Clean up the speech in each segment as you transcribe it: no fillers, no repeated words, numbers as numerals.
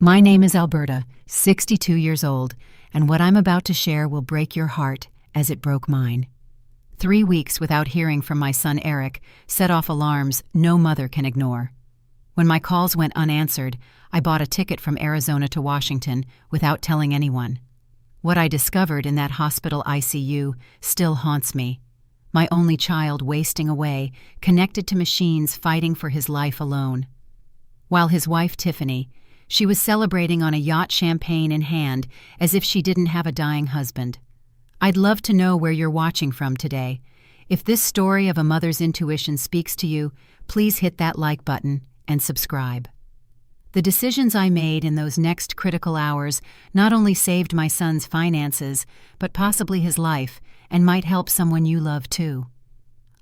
My name is Alberta, 62 years old, and what I'm about to share will break your heart as it broke mine. 3 weeks without hearing from my son Eric set off alarms no mother can ignore. When my calls went unanswered, I bought a ticket from Arizona to Washington without telling anyone. What I discovered in that hospital ICU still haunts me. My only child wasting away, connected to machines fighting for his life alone. While his wife Tiffany, she was celebrating on a yacht, champagne in hand, as if she didn't have a dying husband. I'd love to know where you're watching from today. If this story of a mother's intuition speaks to you, please hit that like button and subscribe. The decisions I made in those next critical hours not only saved my son's finances, but possibly his life, and might help someone you love too.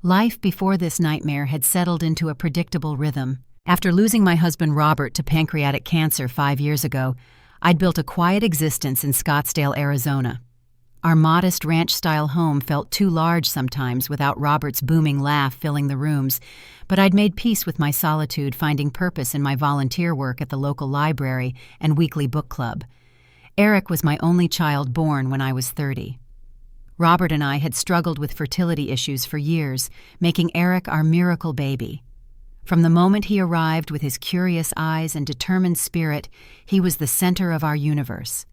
Life before this nightmare had settled into a predictable rhythm. After losing my husband Robert to pancreatic cancer 5 years ago, I'd built a quiet existence in Scottsdale, Arizona. Our modest ranch-style home felt too large sometimes without Robert's booming laugh filling the rooms, but I'd made peace with my solitude, finding purpose in my volunteer work at the local library and weekly book club. Eric was my only child, born when I was 30. Robert and I had struggled with fertility issues for years, making Eric our miracle baby. From the moment he arrived with his curious eyes and determined spirit, he was the center of our universe.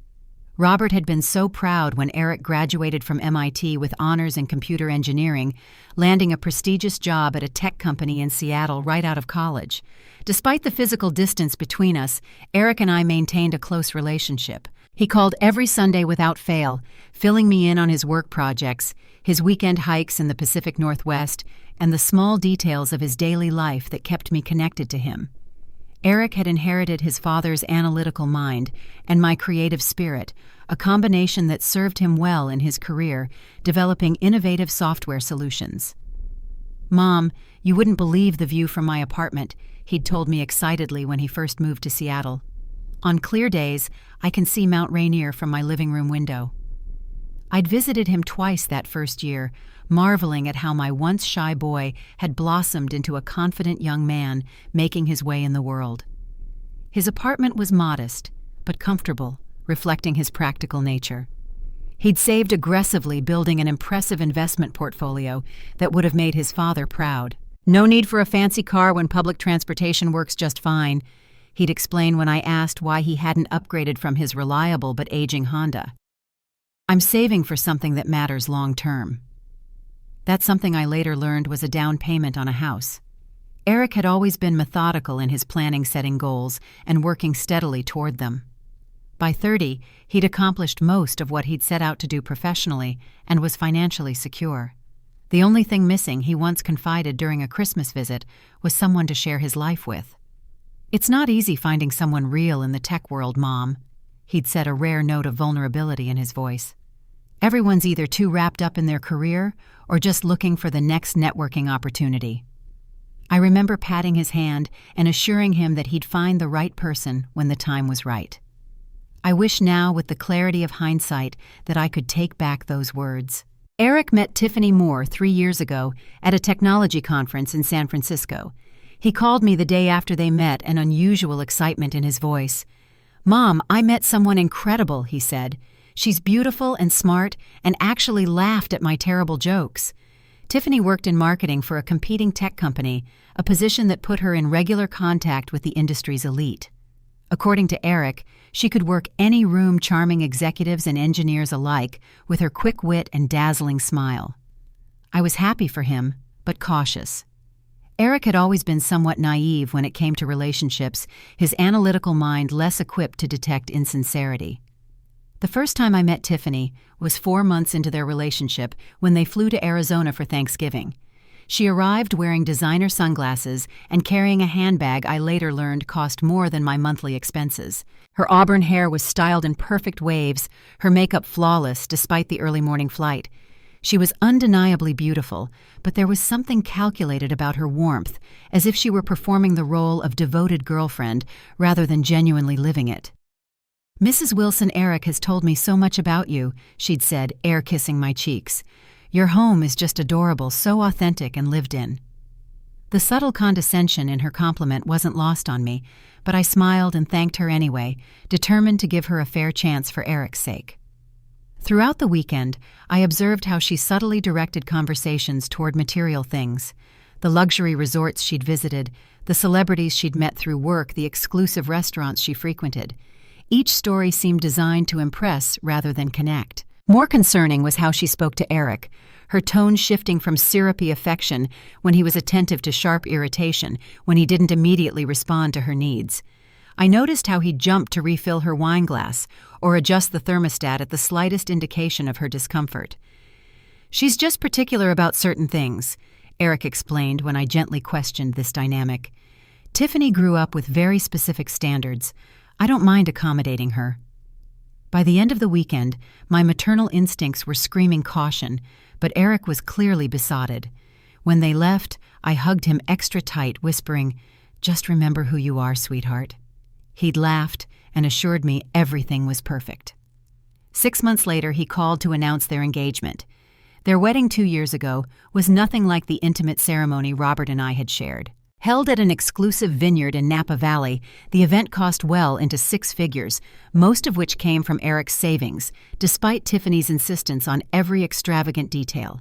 Robert had been so proud when Eric graduated from MIT with honors in computer engineering, landing a prestigious job at a tech company in Seattle right out of college. Despite the physical distance between us, Eric and I maintained a close relationship. He called every Sunday without fail, filling me in on his work projects, his weekend hikes in the Pacific Northwest, and the small details of his daily life that kept me connected to him. Eric had inherited his father's analytical mind and my creative spirit, a combination that served him well in his career, developing innovative software solutions. "Mom, you wouldn't believe the view from my apartment," he'd told me excitedly when he first moved to Seattle. "On clear days, I can see Mount Rainier from my living room window." I'd visited him twice that first year, marveling at how my once shy boy had blossomed into a confident young man making his way in the world. His apartment was modest, but comfortable, reflecting his practical nature. He'd saved aggressively, building an impressive investment portfolio that would have made his father proud. "No need for a fancy car when public transportation works just fine," he'd explain when I asked why he hadn't upgraded from his reliable but aging Honda. "I'm saving for something that matters long term." That's something I later learned was a down payment on a house. Eric had always been methodical in his planning, setting goals, and working steadily toward them. By 30, he'd accomplished most of what he'd set out to do professionally and was financially secure. The only thing missing, he once confided during a Christmas visit, was someone to share his life with. "It's not easy finding someone real in the tech world, Mom," he'd said, a rare note of vulnerability in his voice. "Everyone's either too wrapped up in their career or just looking for the next networking opportunity." I remember patting his hand and assuring him that he'd find the right person when the time was right. I wish now, with the clarity of hindsight, that I could take back those words. Eric met Tiffany Moore 3 years ago at a technology conference in San Francisco. He called me the day after they met, an unusual excitement in his voice. "Mom, I met someone incredible," he said. "She's beautiful and smart and actually laughed at my terrible jokes." Tiffany worked in marketing for a competing tech company, a position that put her in regular contact with the industry's elite. According to Eric, she could work any room, charming executives and engineers alike with her quick wit and dazzling smile. I was happy for him, but cautious. Eric had always been somewhat naive when it came to relationships, his analytical mind less equipped to detect insincerity. The first time I met Tiffany was 4 months into their relationship when they flew to Arizona for Thanksgiving. She arrived wearing designer sunglasses and carrying a handbag I later learned cost more than my monthly expenses. Her auburn hair was styled in perfect waves, her makeup flawless despite the early morning flight. She was undeniably beautiful, but there was something calculated about her warmth, as if she were performing the role of devoted girlfriend rather than genuinely living it. "Mrs. Wilson, Eric has told me so much about you," she'd said, air-kissing my cheeks. "Your home is just adorable, so authentic and lived in." The subtle condescension in her compliment wasn't lost on me, but I smiled and thanked her anyway, determined to give her a fair chance for Eric's sake. Throughout the weekend, I observed how she subtly directed conversations toward material things. The luxury resorts she'd visited, the celebrities she'd met through work, the exclusive restaurants she frequented. Each story seemed designed to impress rather than connect. More concerning was how she spoke to Eric, her tone shifting from syrupy affection when he was attentive to sharp irritation when he didn't immediately respond to her needs. I noticed how he jumped to refill her wine glass or adjust the thermostat at the slightest indication of her discomfort. "She's just particular about certain things," Eric explained when I gently questioned this dynamic. "Tiffany grew up with very specific standards. I don't mind accommodating her." By the end of the weekend, my maternal instincts were screaming caution, but Eric was clearly besotted. When they left, I hugged him extra tight, whispering, "Just remember who you are, sweetheart." He'd laughed and assured me everything was perfect. 6 months later, he called to announce their engagement. Their wedding 2 years ago was nothing like the intimate ceremony Robert and I had shared. Held at an exclusive vineyard in Napa Valley, the event cost well into 6 figures, most of which came from Eric's savings, despite Tiffany's insistence on every extravagant detail.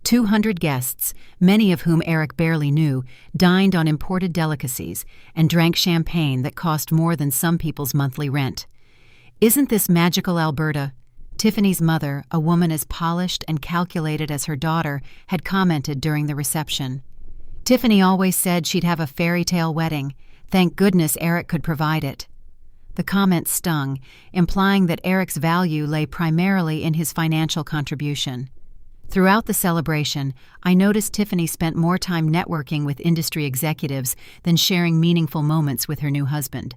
200 guests, many of whom Eric barely knew, dined on imported delicacies and drank champagne that cost more than some people's monthly rent. "Isn't this magical, Alberta?" Tiffany's mother, a woman as polished and calculated as her daughter, had commented during the reception. "Tiffany always said she'd have a fairy tale wedding. Thank goodness Eric could provide it." The comment stung, implying that Eric's value lay primarily in his financial contribution. Throughout the celebration, I noticed Tiffany spent more time networking with industry executives than sharing meaningful moments with her new husband.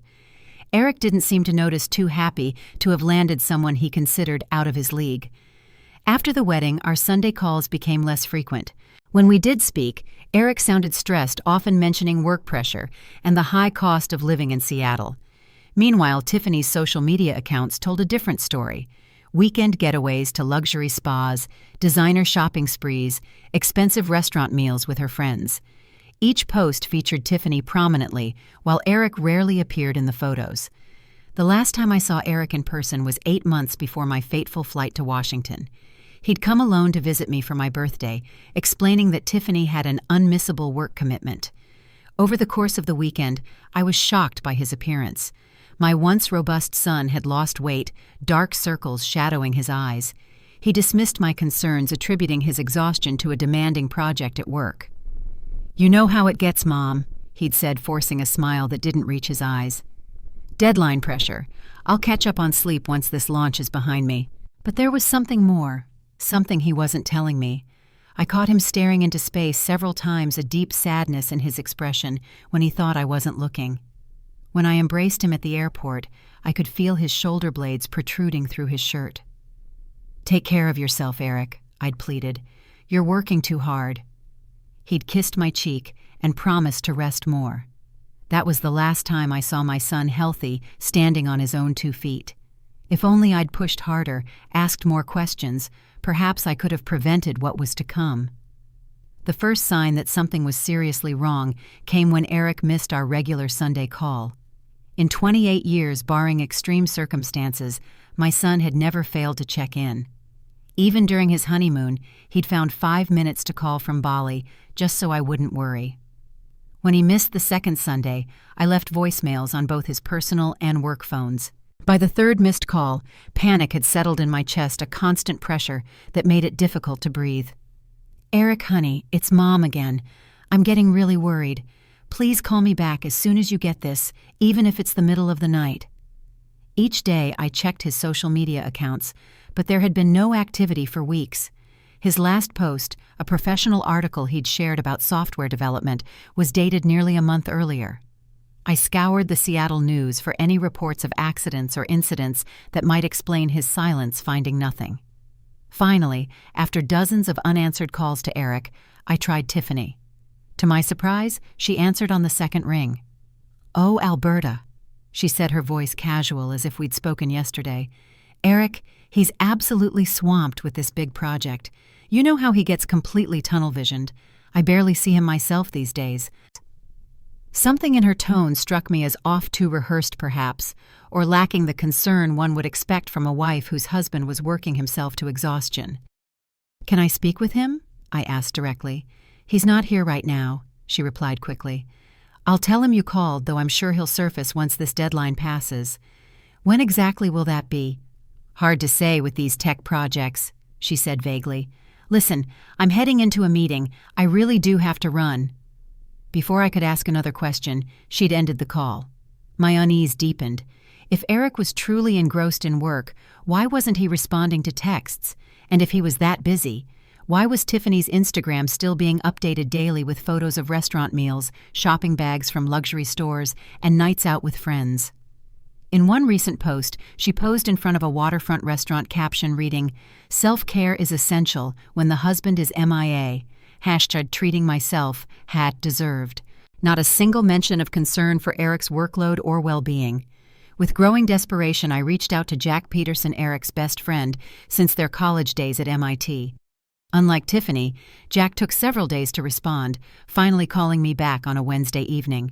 Eric didn't seem to notice too happy to have landed someone he considered out of his league. After the wedding, our Sunday calls became less frequent. When we did speak, Eric sounded stressed, often mentioning work pressure and the high cost of living in Seattle. Meanwhile, Tiffany's social media accounts told a different story. Weekend getaways to luxury spas, designer shopping sprees, expensive restaurant meals with her friends. Each post featured Tiffany prominently, while Eric rarely appeared in the photos. The last time I saw Eric in person was 8 months before my fateful flight to Washington. He'd come alone to visit me for my birthday, explaining that Tiffany had an unmissable work commitment. Over the course of the weekend, I was shocked by his appearance. My once robust son had lost weight, dark circles shadowing his eyes. He dismissed my concerns, attributing his exhaustion to a demanding project at work. "You know how it gets, Mom," he'd said, forcing a smile that didn't reach his eyes. "Deadline pressure. I'll catch up on sleep once this launch is behind me." But there was something more, something he wasn't telling me. I caught him staring into space several times, a deep sadness in his expression when he thought I wasn't looking. When I embraced him at the airport, I could feel his shoulder blades protruding through his shirt. "Take care of yourself, Eric," I'd pleaded. "You're working too hard." He'd kissed my cheek and promised to rest more. That was the last time I saw my son healthy, standing on his own 2 feet. If only I'd pushed harder, asked more questions, perhaps I could have prevented what was to come. The first sign that something was seriously wrong came when Eric missed our regular Sunday call. In 28 years, barring extreme circumstances, my son had never failed to check in. Even during his honeymoon, he'd found 5 minutes to call from Bali, just so I wouldn't worry. When he missed the second Sunday, I left voicemails on both his personal and work phones. By the third missed call, panic had settled in my chest, a constant pressure that made it difficult to breathe. "Eric, honey, it's Mom again. I'm getting really worried. Please call me back as soon as you get this, even if it's the middle of the night." Each day I checked his social media accounts, but there had been no activity for weeks. His last post, a professional article he'd shared about software development, was dated nearly a month earlier. I scoured the Seattle news for any reports of accidents or incidents that might explain his silence, finding nothing. Finally, after dozens of unanswered calls to Eric, I tried Tiffany. To my surprise, she answered on the second ring. "Oh, Alberta," she said, her voice casual as if we'd spoken yesterday. "Eric, he's absolutely swamped with this big project. You know how he gets completely tunnel-visioned. I barely see him myself these days." Something in her tone struck me as off too rehearsed perhaps, or lacking the concern one would expect from a wife whose husband was working himself to exhaustion. "Can I speak with him?" I asked directly. "He's not here right now," she replied quickly. "I'll tell him you called, though I'm sure he'll surface once this deadline passes." "When exactly will that be?" "Hard to say with these tech projects," she said vaguely. "Listen, I'm heading into a meeting. I really do have to run." Before I could ask another question, she'd ended the call. My unease deepened. If Eric was truly engrossed in work, why wasn't he responding to texts? And if he was that busy, why was Tiffany's Instagram still being updated daily with photos of restaurant meals, shopping bags from luxury stores, and nights out with friends? In one recent post, she posed in front of a waterfront restaurant caption reading, "Self-care is essential when the husband is MIA. Hashtag treating myself, hat deserved." Not a single mention of concern for Eric's workload or well-being. With growing desperation, I reached out to Jack Peterson, Eric's best friend, since their college days at MIT. Unlike Tiffany, Jack took several days to respond, finally calling me back on a Wednesday evening.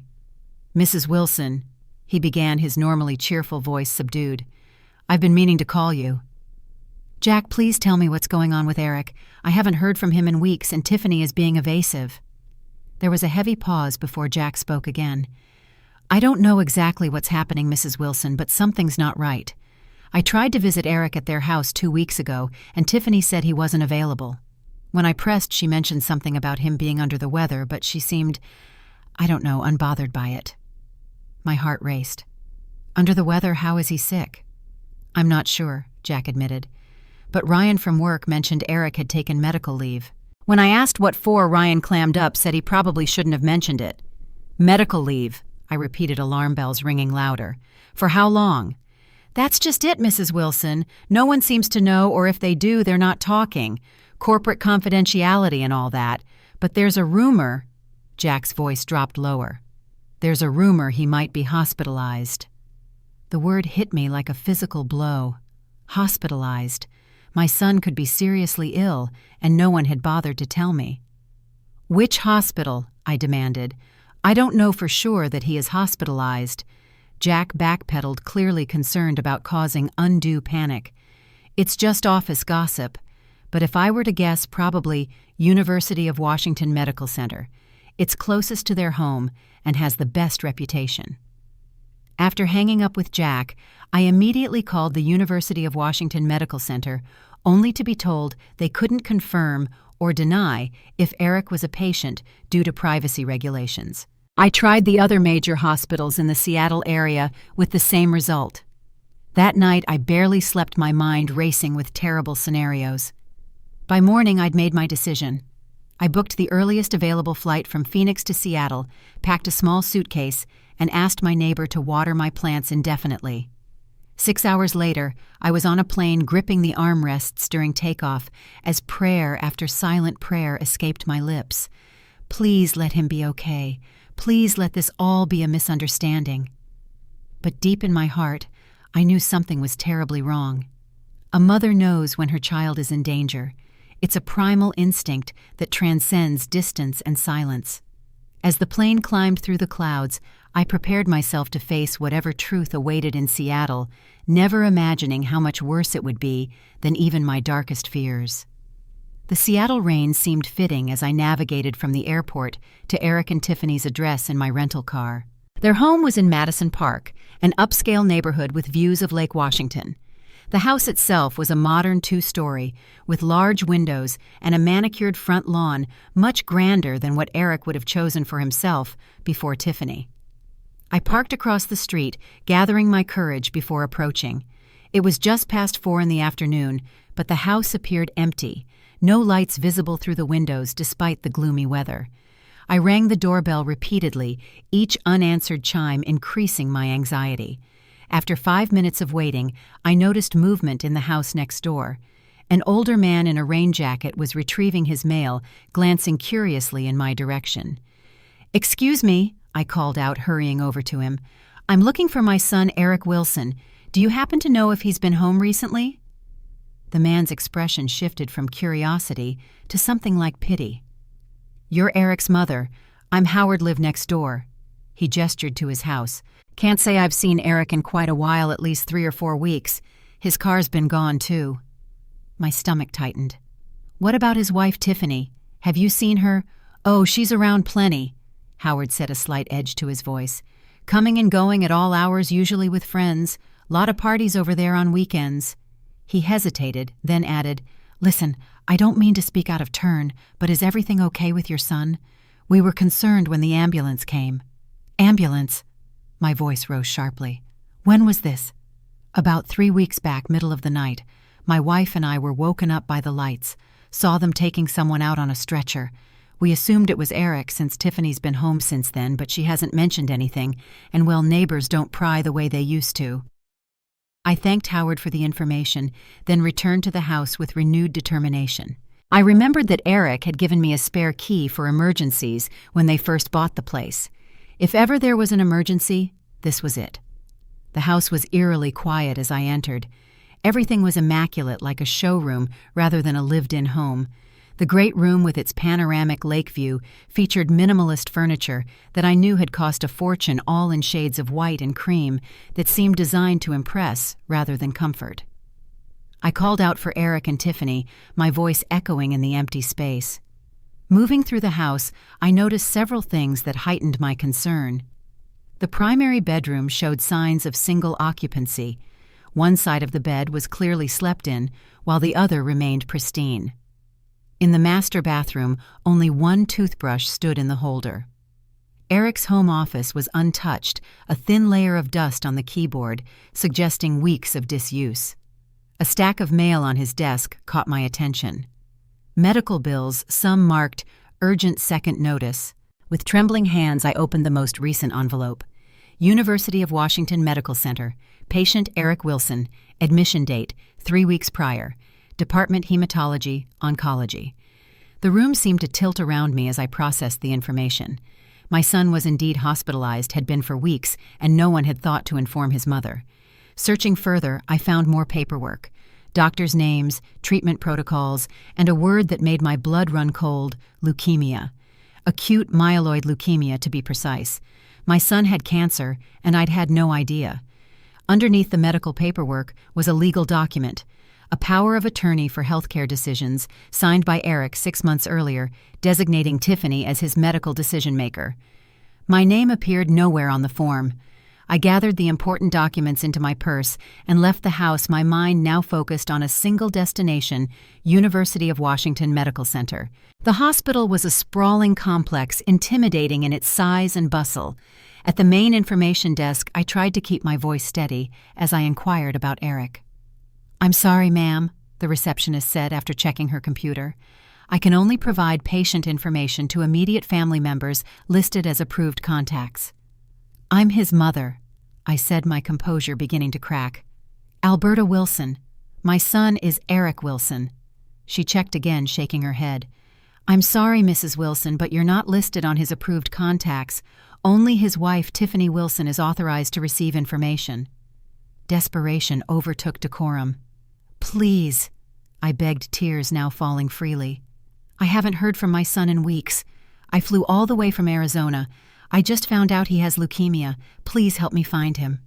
"Mrs. Wilson," he began, his normally cheerful voice subdued. "I've been meaning to call you." "Jack, please tell me what's going on with Eric. I haven't heard from him in weeks, and Tiffany is being evasive." There was a heavy pause before Jack spoke again. "I don't know exactly what's happening, Mrs. Wilson, but something's not right. I tried to visit Eric at their house 2 weeks ago, and Tiffany said he wasn't available. When I pressed, she mentioned something about him being under the weather, but she seemed, unbothered by it." My heart raced. "Under the weather? How is he sick?" "I'm not sure," Jack admitted. "But Ryan from work mentioned Eric had taken medical leave. When I asked what for, Ryan clammed up, said he probably shouldn't have mentioned it." "Medical leave," I repeated, alarm bells ringing louder. "For how long?" "That's just it, Mrs. Wilson. No one seems to know, or if they do, they're not talking. Corporate confidentiality and all that. But there's a rumor," Jack's voice dropped lower. "There's a rumor he might be hospitalized." The word hit me like a physical blow. Hospitalized. My son could be seriously ill, and no one had bothered to tell me. "Which hospital?" I demanded. "I don't know for sure that he is hospitalized." Jack backpedaled, clearly concerned about causing undue panic. "It's just office gossip. But if I were to guess, probably University of Washington Medical Center. It's closest to their home and has the best reputation." After hanging up with Jack, I immediately called the University of Washington Medical Center, only to be told they couldn't confirm or deny if Eric was a patient due to privacy regulations. I tried the other major hospitals in the Seattle area with the same result. That night, I barely slept, my mind racing with terrible scenarios. By morning, I'd made my decision. I booked the earliest available flight from Phoenix to Seattle, packed a small suitcase, and asked my neighbor to water my plants indefinitely. 6 hours later, I was on a plane gripping the armrests during takeoff as prayer after silent prayer escaped my lips. "Please let him be okay. Please let this all be a misunderstanding." But deep in my heart, I knew something was terribly wrong. A mother knows when her child is in danger. It's a primal instinct that transcends distance and silence. As the plane climbed through the clouds, I prepared myself to face whatever truth awaited in Seattle, never imagining how much worse it would be than even my darkest fears. The Seattle rain seemed fitting as I navigated from the airport to Eric and Tiffany's address in my rental car. Their home was in Madison Park, an upscale neighborhood with views of Lake Washington. The house itself was a modern 2-story, with large windows and a manicured front lawn much grander than what Eric would have chosen for himself before Tiffany. I parked across the street, gathering my courage before approaching. It was just past 4 in the afternoon, but the house appeared empty, no lights visible through the windows despite the gloomy weather. I rang the doorbell repeatedly, each unanswered chime increasing my anxiety. After 5 minutes of waiting, I noticed movement in the house next door. An older man in a rain jacket was retrieving his mail, glancing curiously in my direction. "Excuse me," I called out, hurrying over to him. "I'm looking for my son, Eric Wilson. Do you happen to know if he's been home recently?" The man's expression shifted from curiosity to something like pity. "You're Eric's mother. I'm Howard, live next door." He gestured to his house. "Can't say I've seen Eric in quite a while, at least 3 or 4 weeks. His car's been gone, too." My stomach tightened. "What about his wife, Tiffany? Have you seen her?" "Oh, she's around plenty," Howard said, a slight edge to his voice. "Coming and going at all hours, usually with friends. Lot of parties over there on weekends." He hesitated, then added, "Listen, I don't mean to speak out of turn, but is everything okay with your son? We were concerned when the ambulance came." "Ambulance?" My voice rose sharply. "When was this?" "About 3 weeks back, middle of the night. My wife and I were woken up by the lights, saw them taking someone out on a stretcher. We assumed it was Eric since Tiffany's been home since then, but she hasn't mentioned anything, and well, neighbors don't pry the way they used to." I thanked Howard for the information, then returned to the house with renewed determination. I remembered that Eric had given me a spare key for emergencies when they first bought the place. If ever there was an emergency, this was it. The house was eerily quiet as I entered. Everything was immaculate, like a showroom rather than a lived-in home. The great room with its panoramic lake view featured minimalist furniture that I knew had cost a fortune, all in shades of white and cream that seemed designed to impress rather than comfort. I called out for Eric and Tiffany, my voice echoing in the empty space. Moving through the house, I noticed several things that heightened my concern. The primary bedroom showed signs of single occupancy. One side of the bed was clearly slept in, while the other remained pristine. In the master bathroom, only one toothbrush stood in the holder. Eric's home office was untouched, a thin layer of dust on the keyboard, suggesting weeks of disuse. A stack of mail on his desk caught my attention. Medical bills, some marked "Urgent Second Notice." With trembling hands, I opened the most recent envelope. University of Washington Medical Center. Patient Eric Wilson. Admission date, 3 weeks prior. Department Hematology, Oncology. The room seemed to tilt around me as I processed the information. My son was indeed hospitalized, had been for weeks, and no one had thought to inform his mother. Searching further, I found more paperwork. Doctors' names, treatment protocols, and a word that made my blood run cold: leukemia. Acute myeloid leukemia, to be precise. My son had cancer, and I'd had no idea. Underneath the medical paperwork was a legal document, a power of attorney for healthcare decisions, signed by Eric 6 months earlier, designating Tiffany as his medical decision-maker. My name appeared nowhere on the form. I gathered the important documents into my purse and left the house, my mind now focused on a single destination: University of Washington Medical Center. The hospital was a sprawling complex, intimidating in its size and bustle. At the main information desk, I tried to keep my voice steady as I inquired about Eric. "I'm sorry, ma'am," the receptionist said after checking her computer. "I can only provide patient information to immediate family members listed as approved contacts." "I'm his mother," I said, my composure beginning to crack. "Alberta Wilson. My son is Eric Wilson." She checked again, shaking her head. "I'm sorry, Mrs. Wilson, but you're not listed on his approved contacts. Only his wife, Tiffany Wilson, is authorized to receive information." Desperation overtook decorum. "Please," I begged, tears now falling freely. "I haven't heard from my son in weeks. I flew all the way from Arizona. I just found out he has leukemia. Please help me find him."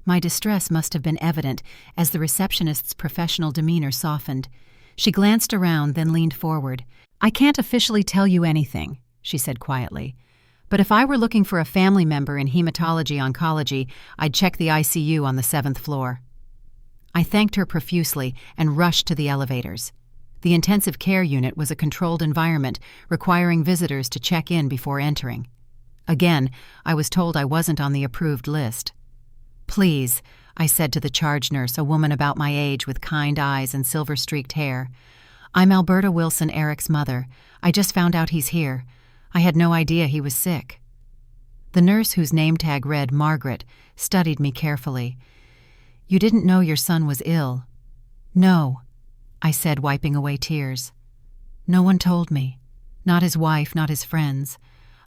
My distress must have been evident as the receptionist's professional demeanor softened. She glanced around, then leaned forward. "I can't officially tell you anything," she said quietly. "But if I were looking for a family member in hematology-oncology, I'd check the ICU on the 7th floor." I thanked her profusely and rushed to the elevators. The intensive care unit was a controlled environment, requiring visitors to check in before entering. Again, I was told I wasn't on the approved list. "Please," I said to the charge nurse, a woman about my age with kind eyes and silver-streaked hair. "I'm Alberta Wilson, Eric's mother. I just found out he's here. I had no idea he was sick." The nurse, whose name tag read Margaret, studied me carefully. "You didn't know your son was ill?" "No," I said, wiping away tears. "No one told me. Not his wife, not his friends.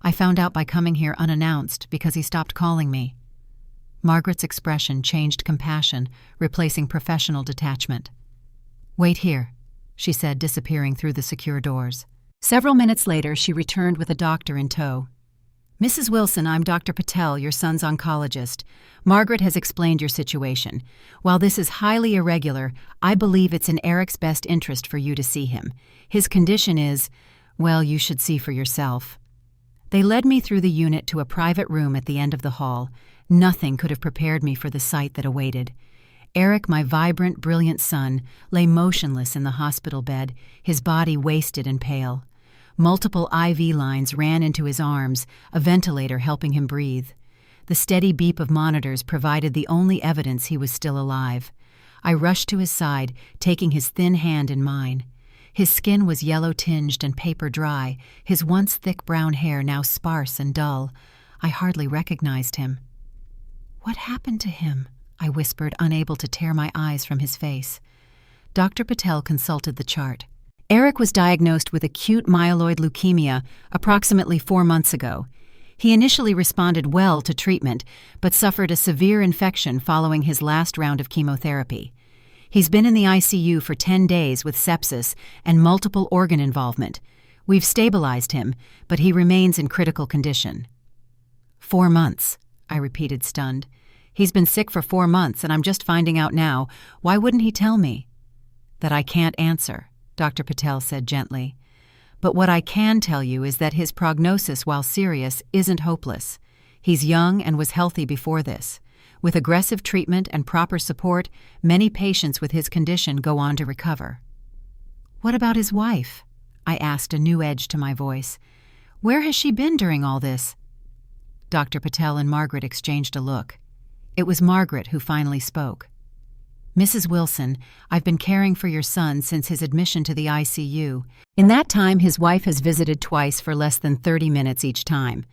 I found out by coming here unannounced because he stopped calling me." Margaret's expression changed compassion, replacing professional detachment. "Wait here," she said, disappearing through the secure doors. Several minutes later, she returned with a doctor in tow. "Mrs. Wilson, I'm Dr. Patel, your son's oncologist. Margaret has explained your situation. While this is highly irregular, I believe it's in Eric's best interest for you to see him. His condition is, well, you should see for yourself." They led me through the unit to a private room at the end of the hall. Nothing could have prepared me for the sight that awaited. Eric, my vibrant, brilliant son, lay motionless in the hospital bed, his body wasted and pale. Multiple IV lines ran into his arms, a ventilator helping him breathe. The steady beep of monitors provided the only evidence he was still alive. I rushed to his side, taking his thin hand in mine. His skin was yellow-tinged and paper-dry, his once thick brown hair now sparse and dull. I hardly recognized him. "What happened to him?" I whispered, unable to tear my eyes from his face. Dr. Patel consulted the chart. Eric was diagnosed with acute myeloid leukemia approximately 4 months ago. He initially responded well to treatment, but suffered a severe infection following his last round of chemotherapy. He's been in the ICU for 10 days with sepsis and multiple organ involvement. We've stabilized him, but he remains in critical condition. 4 months, I repeated, stunned. He's been sick for 4 months, and I'm just finding out now. Why wouldn't he tell me? That I can't answer, Dr. Patel said gently. But what I can tell you is that his prognosis, while serious, isn't hopeless. He's young and was healthy before this. With aggressive treatment and proper support, many patients with his condition go on to recover. What about his wife? I asked, a new edge to my voice. Where has she been during all this? Dr. Patel and Margaret exchanged a look. It was Margaret who finally spoke. Mrs. Wilson, I've been caring for your son since his admission to the ICU. In that time, his wife has visited twice for less than 30 minutes each time.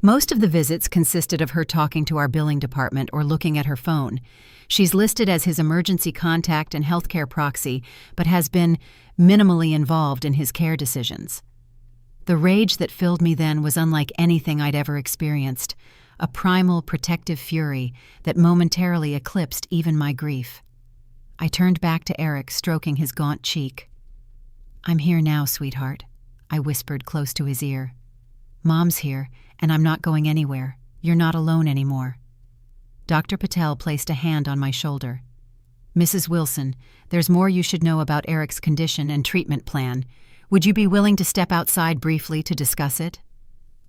Most of the visits consisted of her talking to our billing department or looking at her phone. She's listed as his emergency contact and healthcare proxy, but has been minimally involved in his care decisions. The rage that filled me then was unlike anything I'd ever experienced, a primal, protective fury that momentarily eclipsed even my grief. I turned back to Eric, stroking his gaunt cheek. I'm here now, sweetheart, I whispered close to his ear. Mom's here, and I'm not going anywhere. You're not alone anymore. Dr. Patel placed a hand on my shoulder. Mrs. Wilson, there's more you should know about Eric's condition and treatment plan. Would you be willing to step outside briefly to discuss it?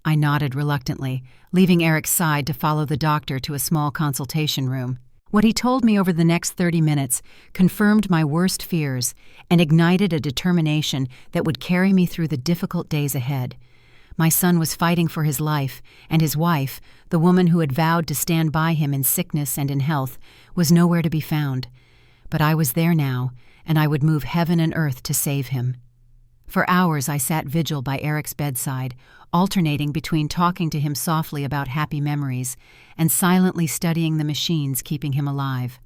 I nodded reluctantly, leaving Eric's side to follow the doctor to a small consultation room. What he told me over the next 30 minutes confirmed my worst fears and ignited a determination that would carry me through the difficult days ahead. My son was fighting for his life, and his wife, the woman who had vowed to stand by him in sickness and in health, was nowhere to be found. But I was there now, and I would move heaven and earth to save him. For hours I sat vigil by Eric's bedside, alternating between talking to him softly about happy memories and silently studying the machines keeping him alive.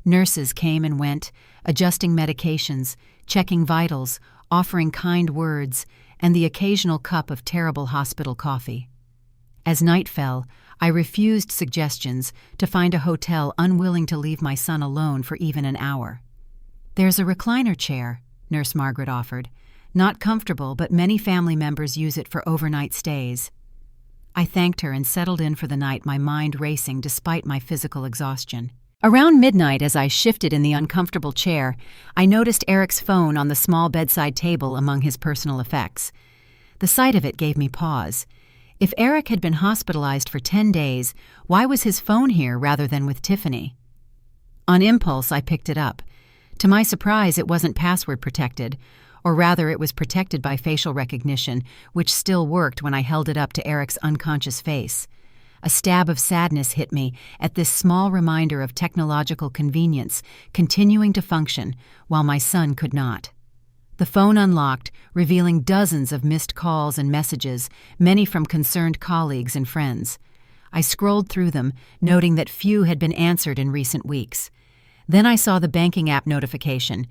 Nurses came and went, adjusting medications, checking vitals, offering kind words, and the occasional cup of terrible hospital coffee. As night fell, I refused suggestions to find a hotel unwilling to leave my son alone for even an hour. There's a recliner chair, Nurse Margaret offered. Not comfortable, but many family members use it for overnight stays. I thanked her and settled in for the night, my mind racing despite my physical exhaustion. Around midnight, as I shifted in the uncomfortable chair, I noticed Eric's phone on the small bedside table among his personal effects. The sight of it gave me pause. If Eric had been hospitalized for 10 days, why was his phone here rather than with Tiffany? On impulse, I picked it up. To my surprise, it wasn't password protected, or rather it was protected by facial recognition, which still worked when I held it up to Eric's unconscious face. A stab of sadness hit me at this small reminder of technological convenience continuing to function while my son could not. The phone unlocked, revealing dozens of missed calls and messages, many from concerned colleagues and friends. I scrolled through them, noting that few had been answered in recent weeks. Then I saw the banking app notification.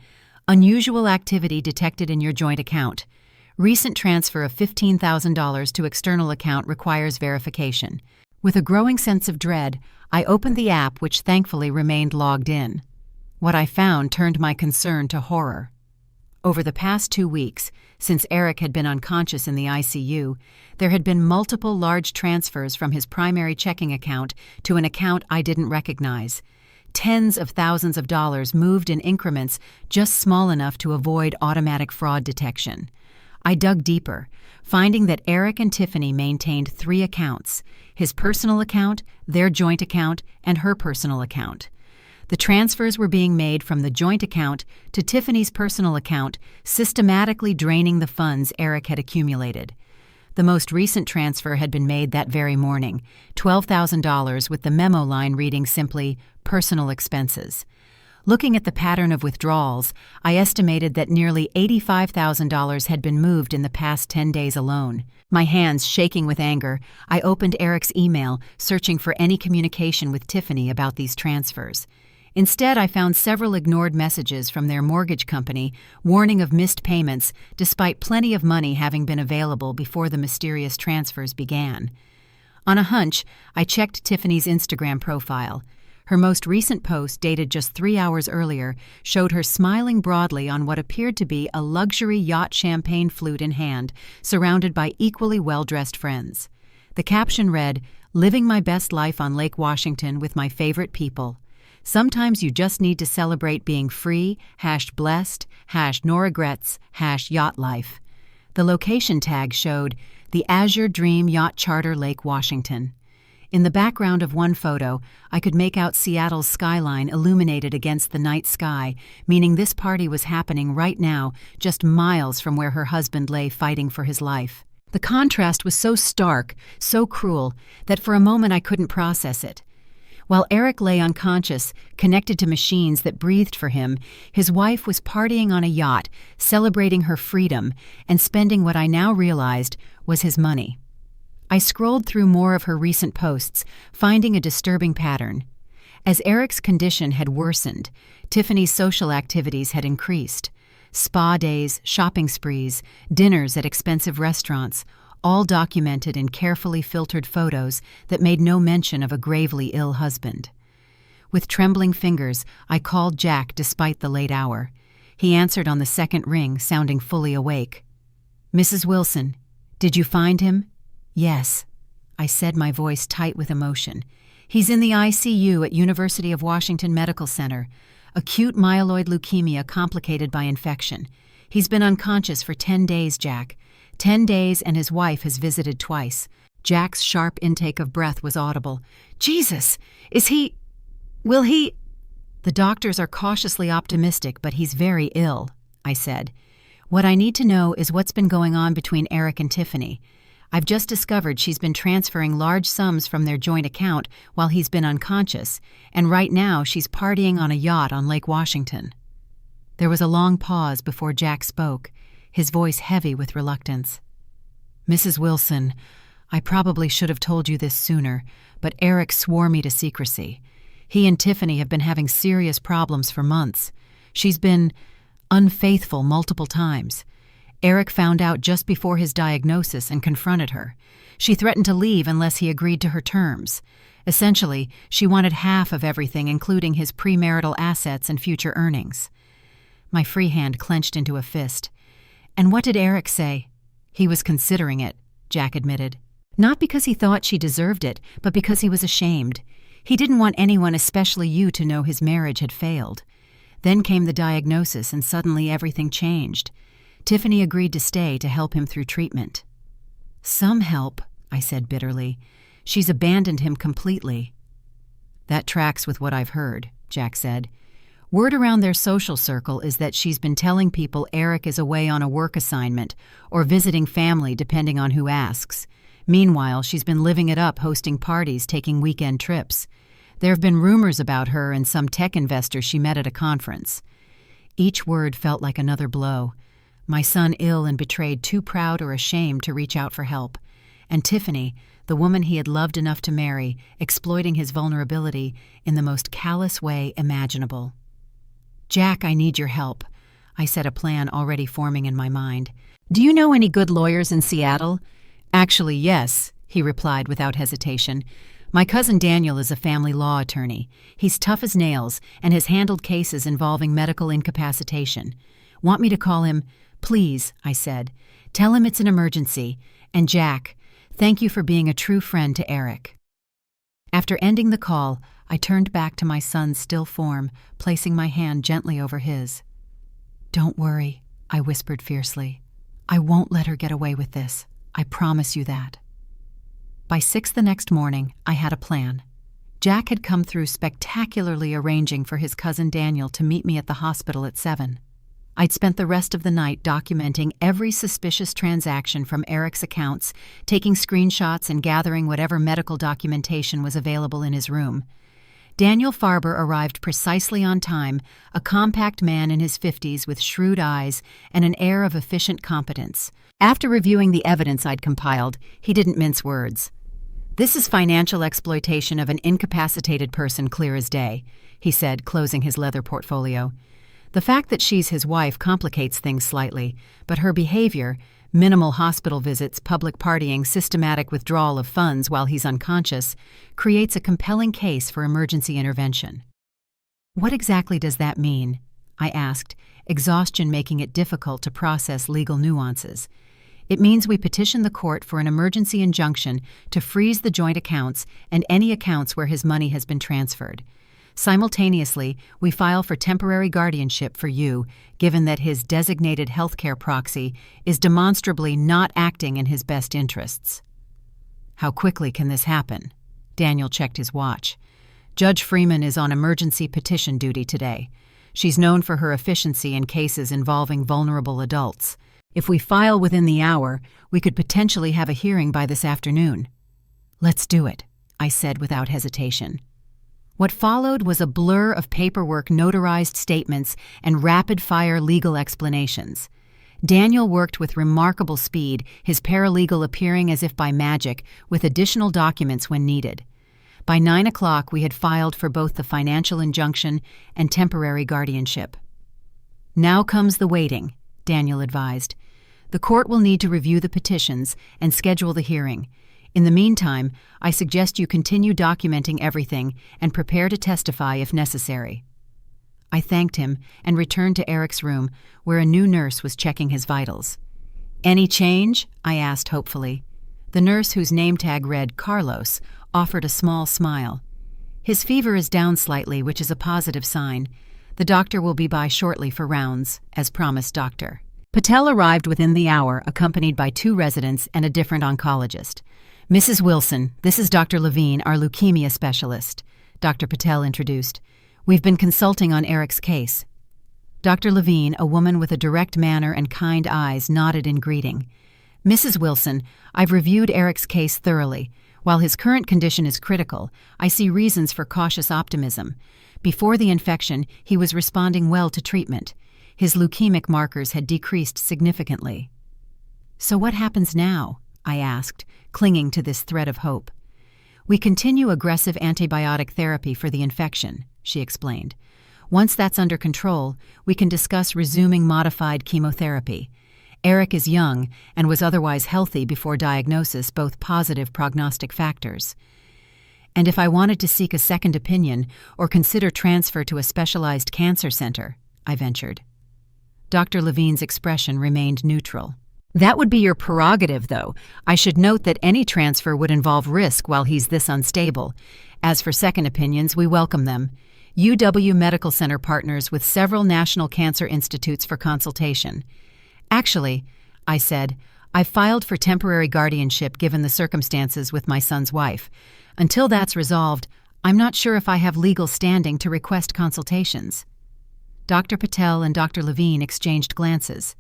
Unusual activity detected in your joint account. Recent transfer of $15,000 to external account requires verification. With a growing sense of dread, I opened the app, which thankfully remained logged in. What I found turned my concern to horror. Over the past 2 weeks, since Eric had been unconscious in the ICU, there had been multiple large transfers from his primary checking account to an account I didn't recognize. Tens of thousands of dollars moved in increments just small enough to avoid automatic fraud detection. I dug deeper, finding that Eric and Tiffany maintained 3 accounts: his personal account, their joint account, and her personal account. The transfers were being made from the joint account to Tiffany's personal account, systematically draining the funds Eric had accumulated. The most recent transfer had been made that very morning, $12,000, with the memo line reading simply, "personal expenses." Looking at the pattern of withdrawals, I estimated that nearly $85,000 had been moved in the past 10 days alone. My hands shaking with anger, I opened Eric's email, searching for any communication with Tiffany about these transfers. Instead, I found several ignored messages from their mortgage company warning of missed payments, despite plenty of money having been available before the mysterious transfers began. On a hunch, I checked Tiffany's Instagram profile. Her most recent post, dated just 3 hours earlier, showed her smiling broadly on what appeared to be a luxury yacht champagne flute in hand, surrounded by equally well-dressed friends. The caption read, "Living my best life on Lake Washington with my favorite people. Sometimes you just need to celebrate being free, #blessed, #no regrets, #yacht life." The location tag showed the Azure Dream Yacht Charter Lake Washington. In the background of one photo, I could make out Seattle's skyline illuminated against the night sky, meaning this party was happening right now, just miles from where her husband lay fighting for his life. The contrast was so stark, so cruel, that for a moment I couldn't process it. While Eric lay unconscious, connected to machines that breathed for him, his wife was partying on a yacht, celebrating her freedom, and spending what I now realized was his money. I scrolled through more of her recent posts, finding a disturbing pattern. As Eric's condition had worsened, Tiffany's social activities had increased. Spa days, shopping sprees, dinners at expensive restaurants, all documented in carefully filtered photos that made no mention of a gravely ill husband. With trembling fingers, I called Jack despite the late hour. He answered on the second ring, sounding fully awake. "Mrs. Wilson, did you find him?" "Yes," I said, my voice tight with emotion. "He's in the ICU at University of Washington Medical Center. Acute myeloid leukemia complicated by infection. He's been unconscious for 10 days, Jack. 10 days, and his wife has visited twice." Jack's sharp intake of breath was audible. "Jesus! Will he?" "The doctors are cautiously optimistic, but he's very ill," I said. "What I need to know is what's been going on between Eric and Tiffany. I've just discovered she's been transferring large sums from their joint account while he's been unconscious, and right now she's partying on a yacht on Lake Washington." There was a long pause before Jack spoke, his voice heavy with reluctance. "Mrs. Wilson, I probably should have told you this sooner, but Eric swore me to secrecy. He and Tiffany have been having serious problems for months. She's been unfaithful multiple times. Eric found out just before his diagnosis and confronted her. She threatened to leave unless he agreed to her terms. Essentially, she wanted half of everything, including his premarital assets and future earnings." My free hand clenched into a fist. "And what did Eric say?" "He was considering it," Jack admitted. "Not because he thought she deserved it, but because he was ashamed. He didn't want anyone, especially you, to know his marriage had failed. Then came the diagnosis, and suddenly everything changed. Tiffany agreed to stay to help him through treatment." "Some help," I said bitterly. "She's abandoned him completely." "That tracks with what I've heard," Jack said. "Word around their social circle is that she's been telling people Eric is away on a work assignment or visiting family, depending on who asks. Meanwhile, she's been living it up, hosting parties, taking weekend trips. There have been rumors about her and some tech investor she met at a conference." Each word felt like another blow. My son ill and betrayed, too proud or ashamed to reach out for help. And Tiffany, the woman he had loved enough to marry, exploiting his vulnerability in the most callous way imaginable. "Jack, I need your help," I said, a plan already forming in my mind. "Do you know any good lawyers in Seattle?" "Actually, yes," he replied without hesitation. "My cousin Daniel is a family law attorney. He's tough as nails and has handled cases involving medical incapacitation. Want me to call him? Please, I said. Tell him it's an emergency. And Jack, thank you for being a true friend to Eric. After ending the call, I turned back to my son's still form, placing my hand gently over his. Don't worry, I whispered fiercely. I won't let her get away with this. I promise you that. By 6 the next morning, I had a plan. Jack had come through spectacularly arranging for his cousin Daniel to meet me at the hospital at 7. I'd spent the rest of the night documenting every suspicious transaction from Eric's accounts, taking screenshots and gathering whatever medical documentation was available in his room. Daniel Farber arrived precisely on time, a compact man in his 50s with shrewd eyes and an air of efficient competence. After reviewing the evidence I'd compiled, he didn't mince words. This is financial exploitation of an incapacitated person clear as day, he said, closing his leather portfolio. The fact that she's his wife complicates things slightly, but her behavior, minimal hospital visits, public partying, systematic withdrawal of funds while he's unconscious, creates a compelling case for emergency intervention. What exactly does that mean? I asked, exhaustion making it difficult to process legal nuances. It means we petition the court for an emergency injunction to freeze the joint accounts and any accounts where his money has been transferred. Simultaneously, we file for temporary guardianship for you, given that his designated healthcare proxy is demonstrably not acting in his best interests. How quickly can this happen? Daniel checked his watch. Judge Freeman is on emergency petition duty today. She's known for her efficiency in cases involving vulnerable adults. If we file within the hour, we could potentially have a hearing by this afternoon. Let's do it, I said without hesitation. What followed was a blur of paperwork, notarized statements, and rapid-fire legal explanations. Daniel worked with remarkable speed, his paralegal appearing as if by magic, with additional documents when needed. By 9 o'clock, we had filed for both the financial injunction and temporary guardianship. Now comes the waiting, Daniel advised. The court will need to review the petitions and schedule the hearing. In the meantime, I suggest you continue documenting everything and prepare to testify if necessary. I thanked him and returned to Eric's room, where a new nurse was checking his vitals. Any change? I asked hopefully. The nurse, whose name tag read Carlos, offered a small smile. His fever is down slightly, which is a positive sign. The doctor will be by shortly for rounds, as promised, doctor. Patel arrived within the hour, accompanied by 2 residents and a different oncologist. Mrs. Wilson, this is Dr. Levine, our leukemia specialist, Dr. Patel introduced. We've been consulting on Eric's case. Dr. Levine, a woman with a direct manner and kind eyes, nodded in greeting. Mrs. Wilson, I've reviewed Eric's case thoroughly. While his current condition is critical, I see reasons for cautious optimism. Before the infection, he was responding well to treatment. His leukemic markers had decreased significantly. So what happens now? I asked, clinging to this thread of hope. We continue aggressive antibiotic therapy for the infection, she explained. Once that's under control, we can discuss resuming modified chemotherapy. Eric is young and was otherwise healthy before diagnosis, both positive prognostic factors. And if I wanted to seek a second opinion or consider transfer to a specialized cancer center, I ventured. Dr. Levine's expression remained neutral. That would be your prerogative, though. I should note that any transfer would involve risk while he's this unstable. As for second opinions, we welcome them. UW Medical Center partners with several national cancer institutes for consultation. Actually, I said, I've filed for temporary guardianship given the circumstances with my son's wife. Until that's resolved, I'm not sure if I have legal standing to request consultations. Dr. Patel and Dr. Levine exchanged glances.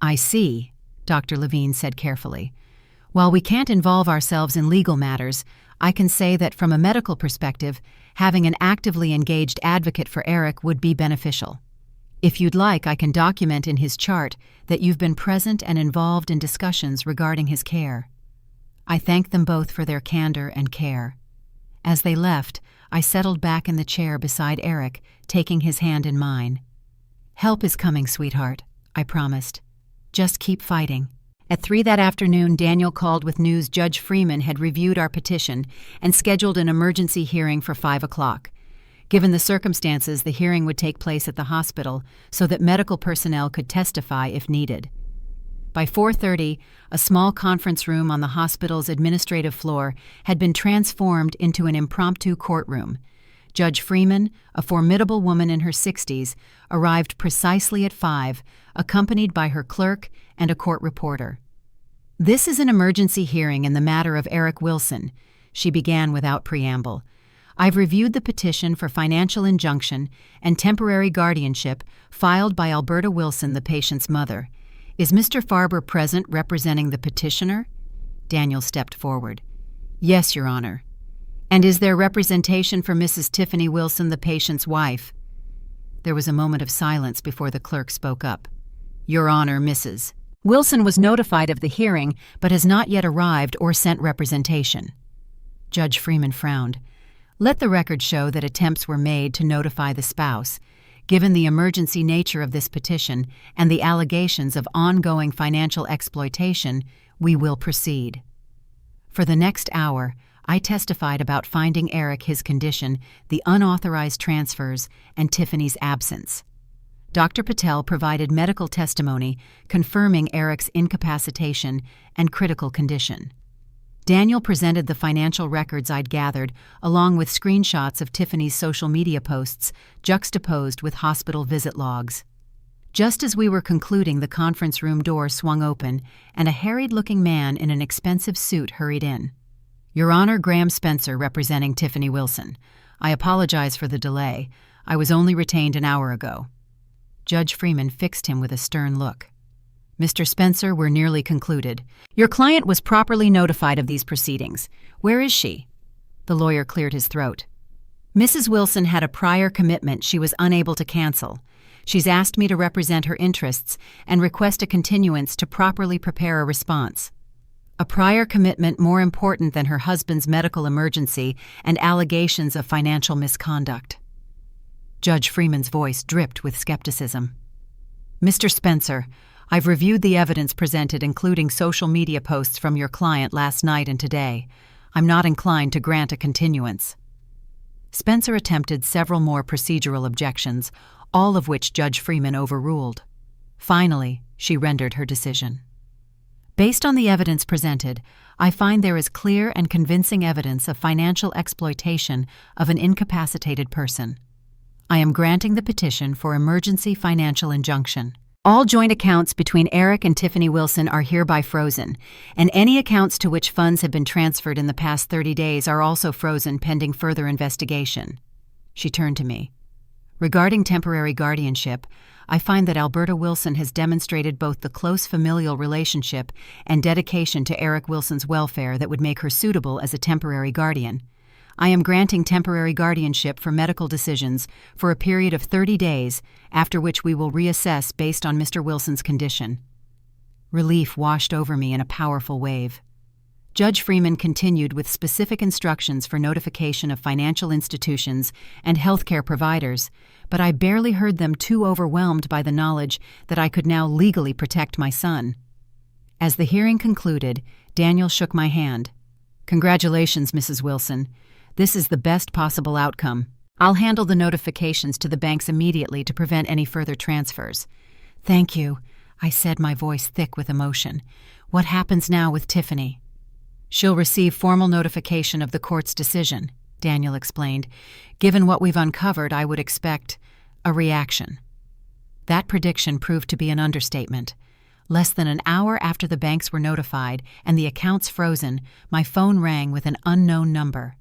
I see, Dr. Levine said carefully. While we can't involve ourselves in legal matters, I can say that from a medical perspective, having an actively engaged advocate for Eric would be beneficial. If you'd like, I can document in his chart that you've been present and involved in discussions regarding his care. I thanked them both for their candor and care. As they left, I settled back in the chair beside Eric, taking his hand in mine. Help is coming, sweetheart, I promised. Just keep fighting. At 3 that afternoon, Daniel called with news Judge Freeman had reviewed our petition and scheduled an emergency hearing for 5 o'clock. Given the circumstances, the hearing would take place at the hospital so that medical personnel could testify if needed. By 4:30, a small conference room on the hospital's administrative floor had been transformed into an impromptu courtroom. Judge Freeman, a formidable woman in her 60s, arrived precisely at 5, accompanied by her clerk and a court reporter. "This is an emergency hearing in the matter of Eric Wilson," she began without preamble. "I've reviewed the petition for financial injunction and temporary guardianship filed by Alberta Wilson, the patient's mother. Is Mr. Farber present representing the petitioner?" Daniel stepped forward. "Yes, Your Honor." "And is there representation for Mrs. Tiffany Wilson, the patient's wife?" There was a moment of silence before the clerk spoke up. "Your Honor, Mrs. Wilson was notified of the hearing but has not yet arrived or sent representation." Judge Freeman frowned. "Let the record show that attempts were made to notify the spouse. Given the emergency nature of this petition and the allegations of ongoing financial exploitation, we will proceed." For the next hour, I testified about finding Eric his condition, the unauthorized transfers, and Tiffany's absence. Dr. Patel provided medical testimony confirming Eric's incapacitation and critical condition. Daniel presented the financial records I'd gathered, along with screenshots of Tiffany's social media posts juxtaposed with hospital visit logs. Just as we were concluding, the conference room door swung open, and a harried-looking man in an expensive suit hurried in. "Your Honor, Graham Spencer, representing Tiffany Wilson. I apologize for the delay. I was only retained an hour ago." Judge Freeman fixed him with a stern look. "Mr. Spencer, we're nearly concluded. Your client was properly notified of these proceedings. Where is she?" The lawyer cleared his throat. "Mrs. Wilson had a prior commitment she was unable to cancel. She's asked me to represent her interests and request a continuance to properly prepare a response." A prior commitment more important than her husband's medical emergency and allegations of financial misconduct. Judge Freeman's voice dripped with skepticism. "Mr. Spencer, I've reviewed the evidence presented, including social media posts from your client last night and today. I'm not inclined to grant a continuance." Spencer attempted several more procedural objections, all of which Judge Freeman overruled. Finally, she rendered her decision. "Based on the evidence presented, I find there is clear and convincing evidence of financial exploitation of an incapacitated person. I am granting the petition for emergency financial injunction. All joint accounts between Eric and Tiffany Wilson are hereby frozen, and any accounts to which funds have been transferred in the past 30 days are also frozen pending further investigation." She turned to me. "Regarding temporary guardianship, I find that Alberta Wilson has demonstrated both the close familial relationship and dedication to Eric Wilson's welfare that would make her suitable as a temporary guardian. I am granting temporary guardianship for medical decisions for a period of 30 days, after which we will reassess based on Mr. Wilson's condition." Relief washed over me in a powerful wave. Judge Freeman continued with specific instructions for notification of financial institutions and healthcare providers, but I barely heard them, too overwhelmed by the knowledge that I could now legally protect my son. As the hearing concluded, Daniel shook my hand. "Congratulations, Mrs. Wilson. This is the best possible outcome. I'll handle the notifications to the banks immediately to prevent any further transfers." "Thank you," I said, my voice thick with emotion. "What happens now with Tiffany?" "She'll receive formal notification of the court's decision," Daniel explained. "Given what we've uncovered, I would expect a reaction." That prediction proved to be an understatement. Less than an hour after the banks were notified and the accounts frozen, my phone rang with an unknown number.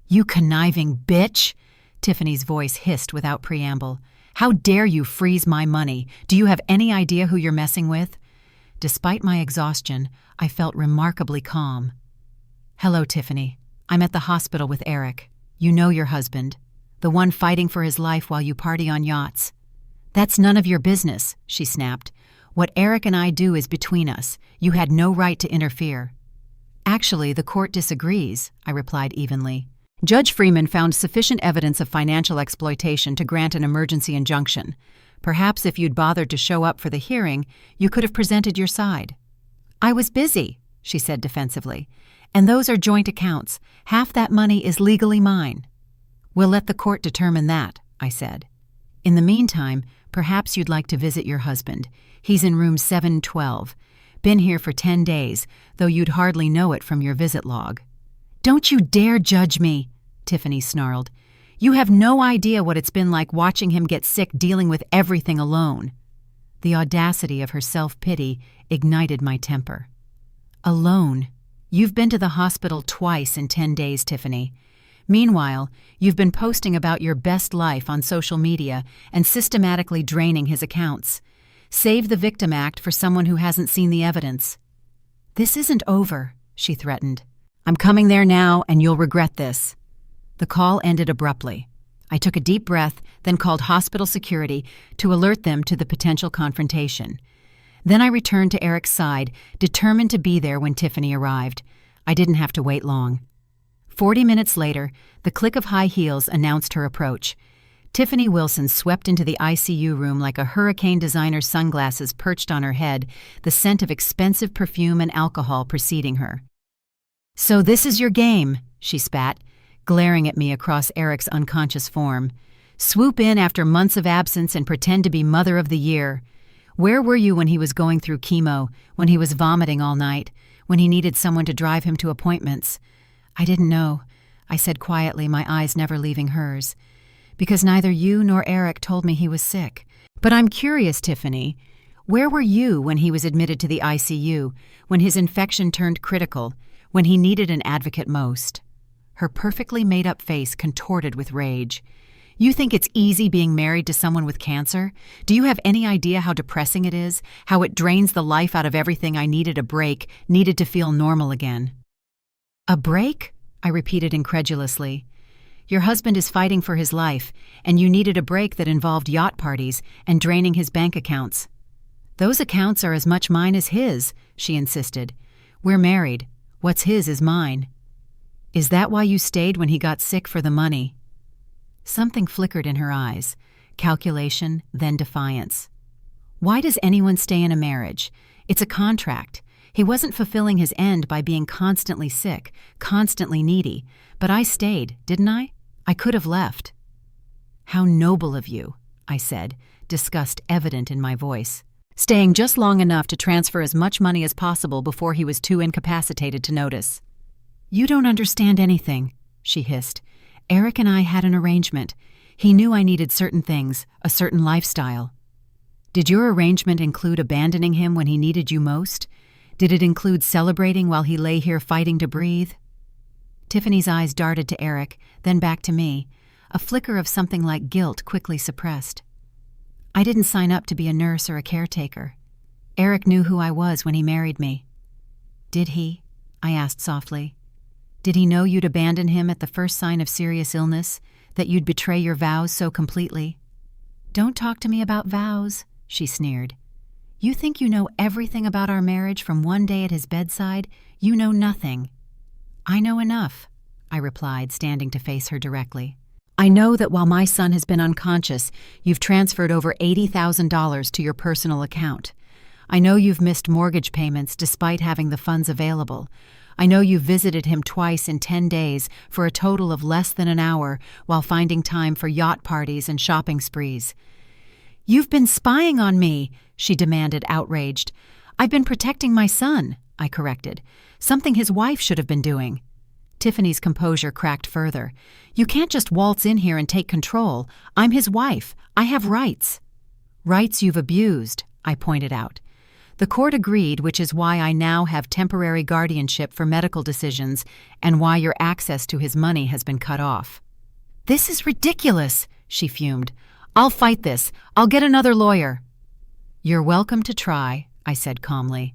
"You conniving bitch!" Tiffany's voice hissed without preamble. "How dare you freeze my money? Do you have any idea who you're messing with?" Despite my exhaustion, I felt remarkably calm. "Hello, Tiffany. I'm at the hospital with Eric. You know your husband, the one fighting for his life while you party on yachts." "That's none of your business," she snapped. "What Eric and I do is between us. You had no right to interfere." "Actually, the court disagrees," I replied evenly. "Judge Freeman found sufficient evidence of financial exploitation to grant an emergency injunction. Perhaps if you'd bothered to show up for the hearing, you could have presented your side." "I was busy," she said defensively. "And those are joint accounts. Half that money is legally mine." We'll let the court determine that, I said. In the meantime, perhaps you'd like to visit your husband. He's in room 712. Been here for 10 days, though you'd hardly know it from your visit log. Don't you dare judge me, Tiffany snarled. You have no idea what it's been like watching him get sick dealing with everything alone. The audacity of her self-pity ignited my temper. Alone? You've been to the hospital twice in 10 days, Tiffany. Meanwhile, you've been posting about your best life on social media and systematically draining his accounts. Save the Victim Act for someone who hasn't seen the evidence. This isn't over, she threatened. I'm coming there now, and you'll regret this. The call ended abruptly. I took a deep breath, then called hospital security to alert them to the potential confrontation. Then I returned to Eric's side, determined to be there when Tiffany arrived. I didn't have to wait long. 40 minutes later, the click of high heels announced her approach. Tiffany Wilson swept into the ICU room like a hurricane designer's sunglasses perched on her head, the scent of expensive perfume and alcohol preceding her. "So this is your game," she spat, glaring at me across Eric's unconscious form. "Swoop in after months of absence and pretend to be Mother of the Year. Where were you when he was going through chemo, when he was vomiting all night, when he needed someone to drive him to appointments?" "I didn't know," I said quietly, my eyes never leaving hers. "Because neither you nor Eric told me he was sick. But I'm curious, Tiffany. Where were you when he was admitted to the ICU, when his infection turned critical, when he needed an advocate most?" Her perfectly made-up face contorted with rage. "You think it's easy being married to someone with cancer? Do you have any idea how depressing it is, how it drains the life out of everything I needed a break, needed to feel normal again?" "A break?" I repeated incredulously. "Your husband is fighting for his life, and you needed a break that involved yacht parties and draining his bank accounts." "Those accounts are as much mine as his," she insisted. "We're married. What's his is mine." "Is that why you stayed when he got sick, for the money?" Something flickered in her eyes, calculation, then defiance. "Why does anyone stay in a marriage? It's a contract. He wasn't fulfilling his end by being constantly sick, constantly needy, but I stayed, didn't I? I could have left." "How noble of you," I said, disgust evident in my voice. "Staying just long enough to transfer as much money as possible before he was too incapacitated to notice." "You don't understand anything," she hissed. "Eric and I had an arrangement. He knew I needed certain things, a certain lifestyle." "Did your arrangement include abandoning him when he needed you most? Did it include celebrating while he lay here fighting to breathe?" Tiffany's eyes darted to Eric, then back to me, a flicker of something like guilt quickly suppressed. "I didn't sign up to be a nurse or a caretaker. Eric knew who I was when he married me." "Did he?" I asked softly. "Did he know you'd abandon him at the first sign of serious illness, that you'd betray your vows so completely?" "Don't talk to me about vows," she sneered. "You think you know everything about our marriage from one day at his bedside? You know nothing." "I know enough," I replied, standing to face her directly. "I know that while my son has been unconscious, you've transferred over $80,000 to your personal account. I know you've missed mortgage payments despite having the funds available. I know you've visited him twice in 10 days for a total of less than an hour while finding time for yacht parties and shopping sprees." "You've been spying on me," she demanded, outraged. "I've been protecting my son," I corrected. "Something his wife should have been doing." Tiffany's composure cracked further. "You can't just waltz in here and take control. I'm his wife. I have rights." "Rights you've abused," I pointed out. "The court agreed, which is why I now have temporary guardianship for medical decisions and why your access to his money has been cut off." "This is ridiculous," she fumed. "I'll fight this. I'll get another lawyer." "You're welcome to try," I said calmly.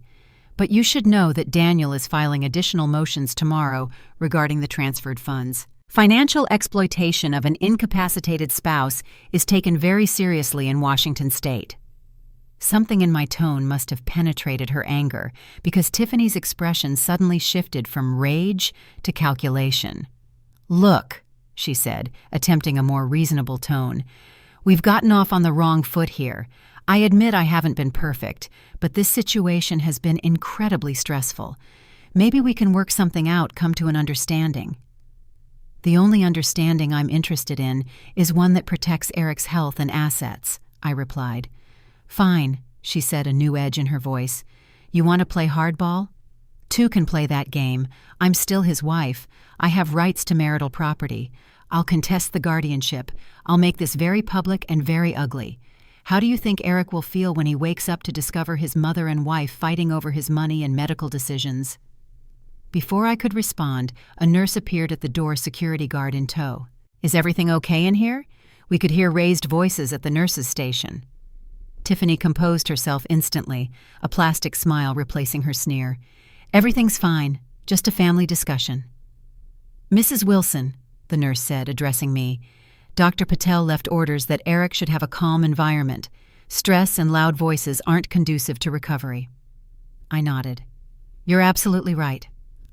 "But you should know that Daniel is filing additional motions tomorrow regarding the transferred funds. Financial exploitation of an incapacitated spouse is taken very seriously in Washington state." Something in my tone must have penetrated her anger, because Tiffany's expression suddenly shifted from rage to calculation. "Look," she said, attempting a more reasonable tone, "we've gotten off on the wrong foot here. I admit I haven't been perfect, but this situation has been incredibly stressful. Maybe we can work something out, come to an understanding." The only understanding I'm interested in is one that protects Eric's health and assets, I replied. Fine, she said, a new edge in her voice. You want to play hardball? Two can play that game. I'm still his wife. I have rights to marital property. I'll contest the guardianship. I'll make this very public and very ugly. How do you think Eric will feel when he wakes up to discover his mother and wife fighting over his money and medical decisions? Before I could respond, a nurse appeared at the door, security guard in tow. Is everything okay in here? We could hear raised voices at the nurse's station. Tiffany composed herself instantly, a plastic smile replacing her sneer. Everything's fine, just a family discussion. Mrs. Wilson, the nurse said, addressing me, Dr. Patel left orders that Eric should have a calm environment. Stress and loud voices aren't conducive to recovery. I nodded. You're absolutely right.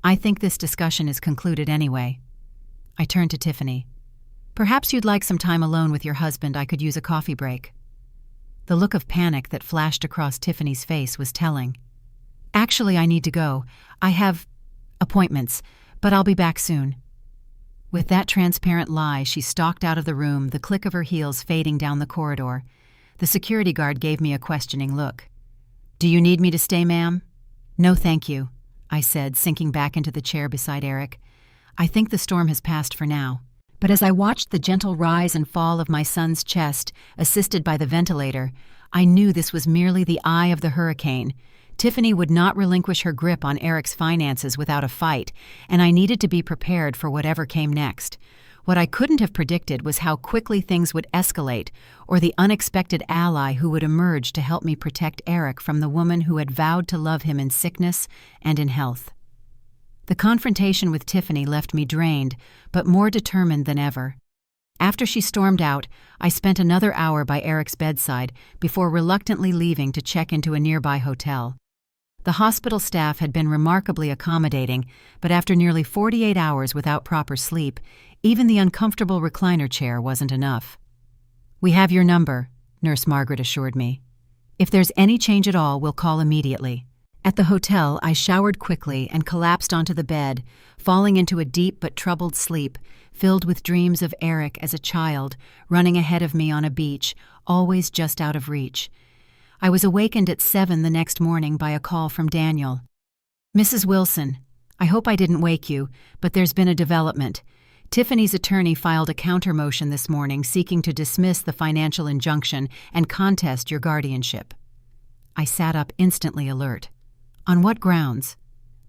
I think this discussion is concluded anyway. I turned to Tiffany. Perhaps you'd like some time alone with your husband. I could use a coffee break. The look of panic that flashed across Tiffany's face was telling. Actually, I need to go. I have appointments, but I'll be back soon. With that transparent lie, she stalked out of the room, the click of her heels fading down the corridor. The security guard gave me a questioning look. Do you need me to stay, ma'am? No, thank you, I said, sinking back into the chair beside Eric. I think the storm has passed for now. But as I watched the gentle rise and fall of my son's chest, assisted by the ventilator, I knew this was merely the eye of the hurricane. Tiffany would not relinquish her grip on Eric's finances without a fight, and I needed to be prepared for whatever came next. What I couldn't have predicted was how quickly things would escalate, or the unexpected ally who would emerge to help me protect Eric from the woman who had vowed to love him in sickness and in health. The confrontation with Tiffany left me drained, but more determined than ever. After she stormed out, I spent another hour by Eric's bedside before reluctantly leaving to check into a nearby hotel. The hospital staff had been remarkably accommodating, but after nearly 48 hours without proper sleep, even the uncomfortable recliner chair wasn't enough. We have your number, Nurse Margaret assured me. If there's any change at all, we'll call immediately. At the hotel, I showered quickly and collapsed onto the bed, falling into a deep but troubled sleep, filled with dreams of Eric as a child, running ahead of me on a beach, always just out of reach. I was awakened at 7 the next morning by a call from Daniel. Mrs. Wilson, I hope I didn't wake you, but there's been a development. Tiffany's attorney filed a counter motion this morning seeking to dismiss the financial injunction and contest your guardianship. I sat up instantly alert. On what grounds?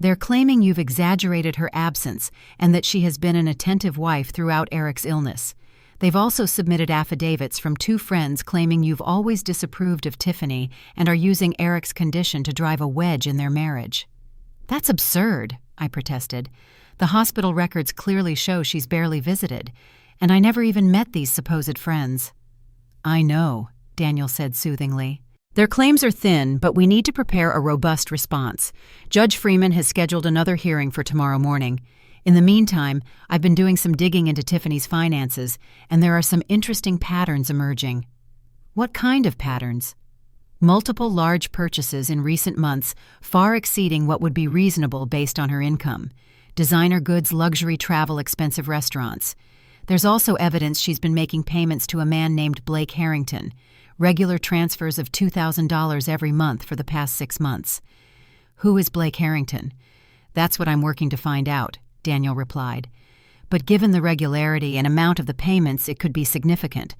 They're claiming you've exaggerated her absence and that she has been an attentive wife throughout Eric's illness. They've also submitted affidavits from 2 friends claiming you've always disapproved of Tiffany and are using Eric's condition to drive a wedge in their marriage. That's absurd, I protested. The hospital records clearly show she's barely visited, and I never even met these supposed friends. I know, Daniel said soothingly. Their claims are thin, but we need to prepare a robust response. Judge Freeman has scheduled another hearing for tomorrow morning. In the meantime, I've been doing some digging into Tiffany's finances, and there are some interesting patterns emerging. What kind of patterns? Multiple large purchases in recent months, far exceeding what would be reasonable based on her income. Designer goods, luxury travel, expensive restaurants. There's also evidence she's been making payments to a man named Blake Harrington, regular transfers of $2,000 every month for the past 6 months. Who is Blake Harrington? That's what I'm working to find out, Daniel replied. But given the regularity and amount of the payments, it could be significant.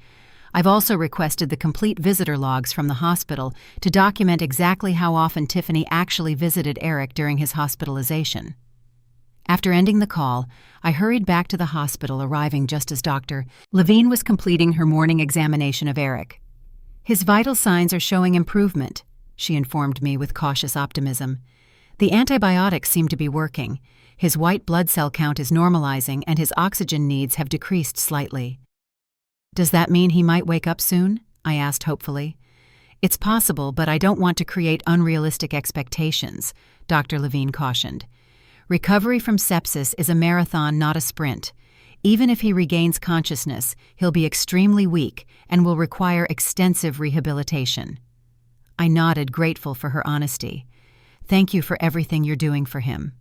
I've also requested the complete visitor logs from the hospital to document exactly how often Tiffany actually visited Eric during his hospitalization. After ending the call, I hurried back to the hospital, arriving just as Dr. Levine was completing her morning examination of Eric. His vital signs are showing improvement, she informed me with cautious optimism. The antibiotics seem to be working. His white blood cell count is normalizing and his oxygen needs have decreased slightly. Does that mean he might wake up soon? I asked hopefully. It's possible, but I don't want to create unrealistic expectations, Dr. Levine cautioned. Recovery from sepsis is a marathon, not a sprint. Even if he regains consciousness, he'll be extremely weak and will require extensive rehabilitation. I nodded, grateful for her honesty. Thank you for everything you're doing for him.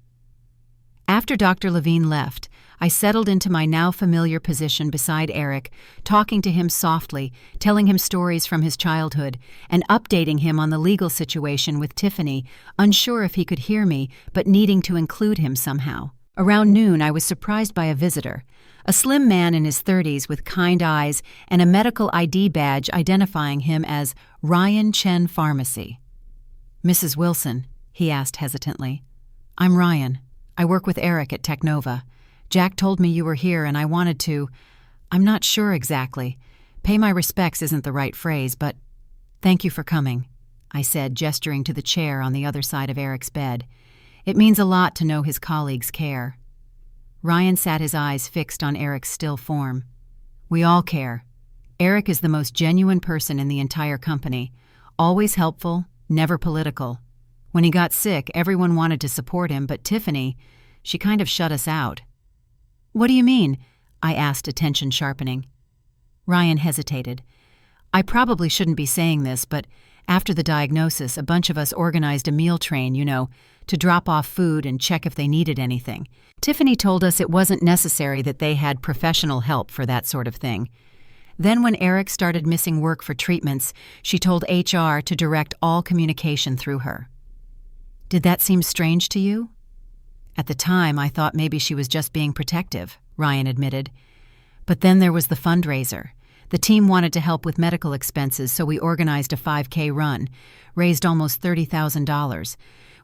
After Dr. Levine left, I settled into my now familiar position beside Eric, talking to him softly, telling him stories from his childhood, and updating him on the legal situation with Tiffany, unsure if he could hear me, but needing to include him somehow. Around noon, I was surprised by a visitor, a slim man in his 30s with kind eyes and a medical ID badge identifying him as Ryan Chen Pharmacy. "Mrs. Wilson," he asked hesitantly. "I'm Ryan. I work with Eric at Technova. Jack told me you were here and I wanted to, I'm not sure exactly. Pay my respects isn't the right phrase, but thank you for coming," I said, gesturing to the chair on the other side of Eric's bed. It means a lot to know his colleagues care. Ryan sat his eyes fixed on Eric's still form. "We all care. Eric is the most genuine person in the entire company, always helpful, never political. When he got sick, everyone wanted to support him, but Tiffany, she kind of shut us out." "What do you mean?" I asked, attention sharpening. Ryan hesitated. "I probably shouldn't be saying this, but after the diagnosis, a bunch of us organized a meal train, to drop off food and check if they needed anything. Tiffany told us it wasn't necessary that they had professional help for that sort of thing. Then when Eric started missing work for treatments, she told HR to direct all communication through her." "Did that seem strange to you?" "At the time, I thought maybe she was just being protective," Ryan admitted. "But then there was the fundraiser. The team wanted to help with medical expenses, so we organized a 5K run, raised almost $30,000.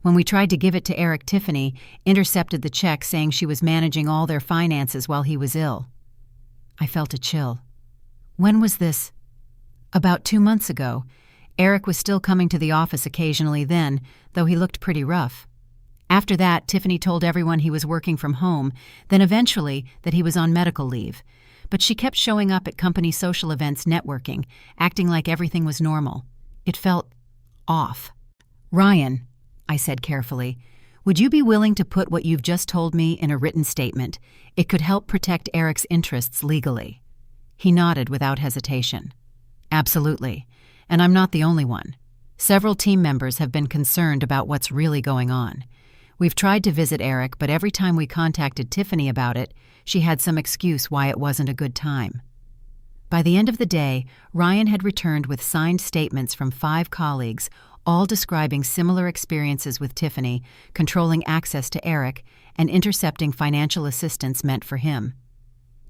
When we tried to give it to Eric, Tiffany intercepted the check saying she was managing all their finances while he was ill." I felt a chill. "When was this?" "About 2 months ago. Eric was still coming to the office occasionally then, though he looked pretty rough. After that, Tiffany told everyone he was working from home, then eventually that he was on medical leave. But she kept showing up at company social events networking, acting like everything was normal. It felt off." "Ryan," I said carefully, "would you be willing to put what you've just told me in a written statement? It could help protect Eric's interests legally." He nodded without hesitation. "Absolutely. And I'm not the only one. Several team members have been concerned about what's really going on. We've tried to visit Eric, but every time we contacted Tiffany about it, she had some excuse why it wasn't a good time." By the end of the day, Ryan had returned with signed statements from 5 colleagues, all describing similar experiences with Tiffany, controlling access to Eric, and intercepting financial assistance meant for him.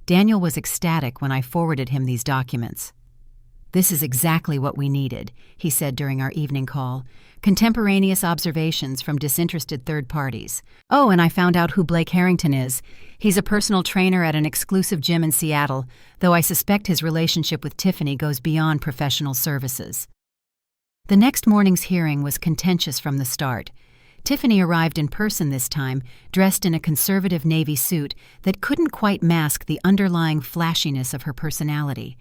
Daniel was ecstatic when I forwarded him these documents. "This is exactly what we needed," he said during our evening call. "Contemporaneous observations from disinterested third parties. Oh, and I found out who Blake Harrington is. He's a personal trainer at an exclusive gym in Seattle, though I suspect his relationship with Tiffany goes beyond professional services." The next morning's hearing was contentious from the start. Tiffany arrived in person this time, dressed in a conservative navy suit that couldn't quite mask the underlying flashiness of her personality.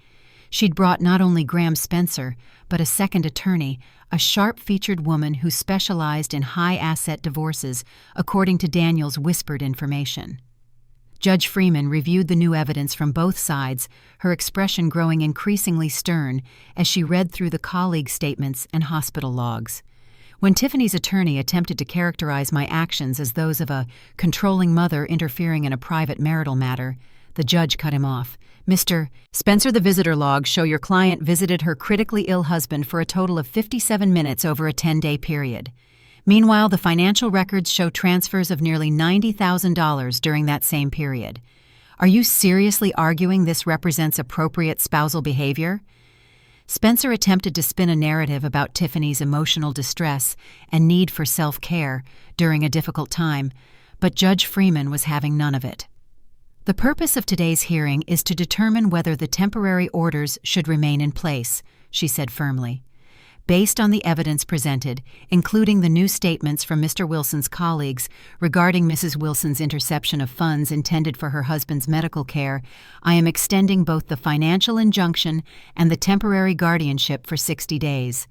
She'd brought not only Graham Spencer, but a second attorney, a sharp-featured woman who specialized in high-asset divorces, according to Daniel's whispered information. Judge Freeman reviewed the new evidence from both sides, her expression growing increasingly stern as she read through the colleague statements and hospital logs. When Tiffany's attorney attempted to characterize my actions as those of a controlling mother interfering in a private marital matter, the judge cut him off. "Mr. Spencer, the visitor logs show your client visited her critically ill husband for a total of 57 minutes over a 10-day period. Meanwhile, the financial records show transfers of nearly $90,000 during that same period. Are you seriously arguing this represents appropriate spousal behavior?" Spencer attempted to spin a narrative about Tiffany's emotional distress and need for self-care during a difficult time, but Judge Freeman was having none of it. "The purpose of today's hearing is to determine whether the temporary orders should remain in place," she said firmly. "Based on the evidence presented, including the new statements from Mr. Wilson's colleagues regarding Mrs. Wilson's interception of funds intended for her husband's medical care, I am extending both the financial injunction and the temporary guardianship for 60 days.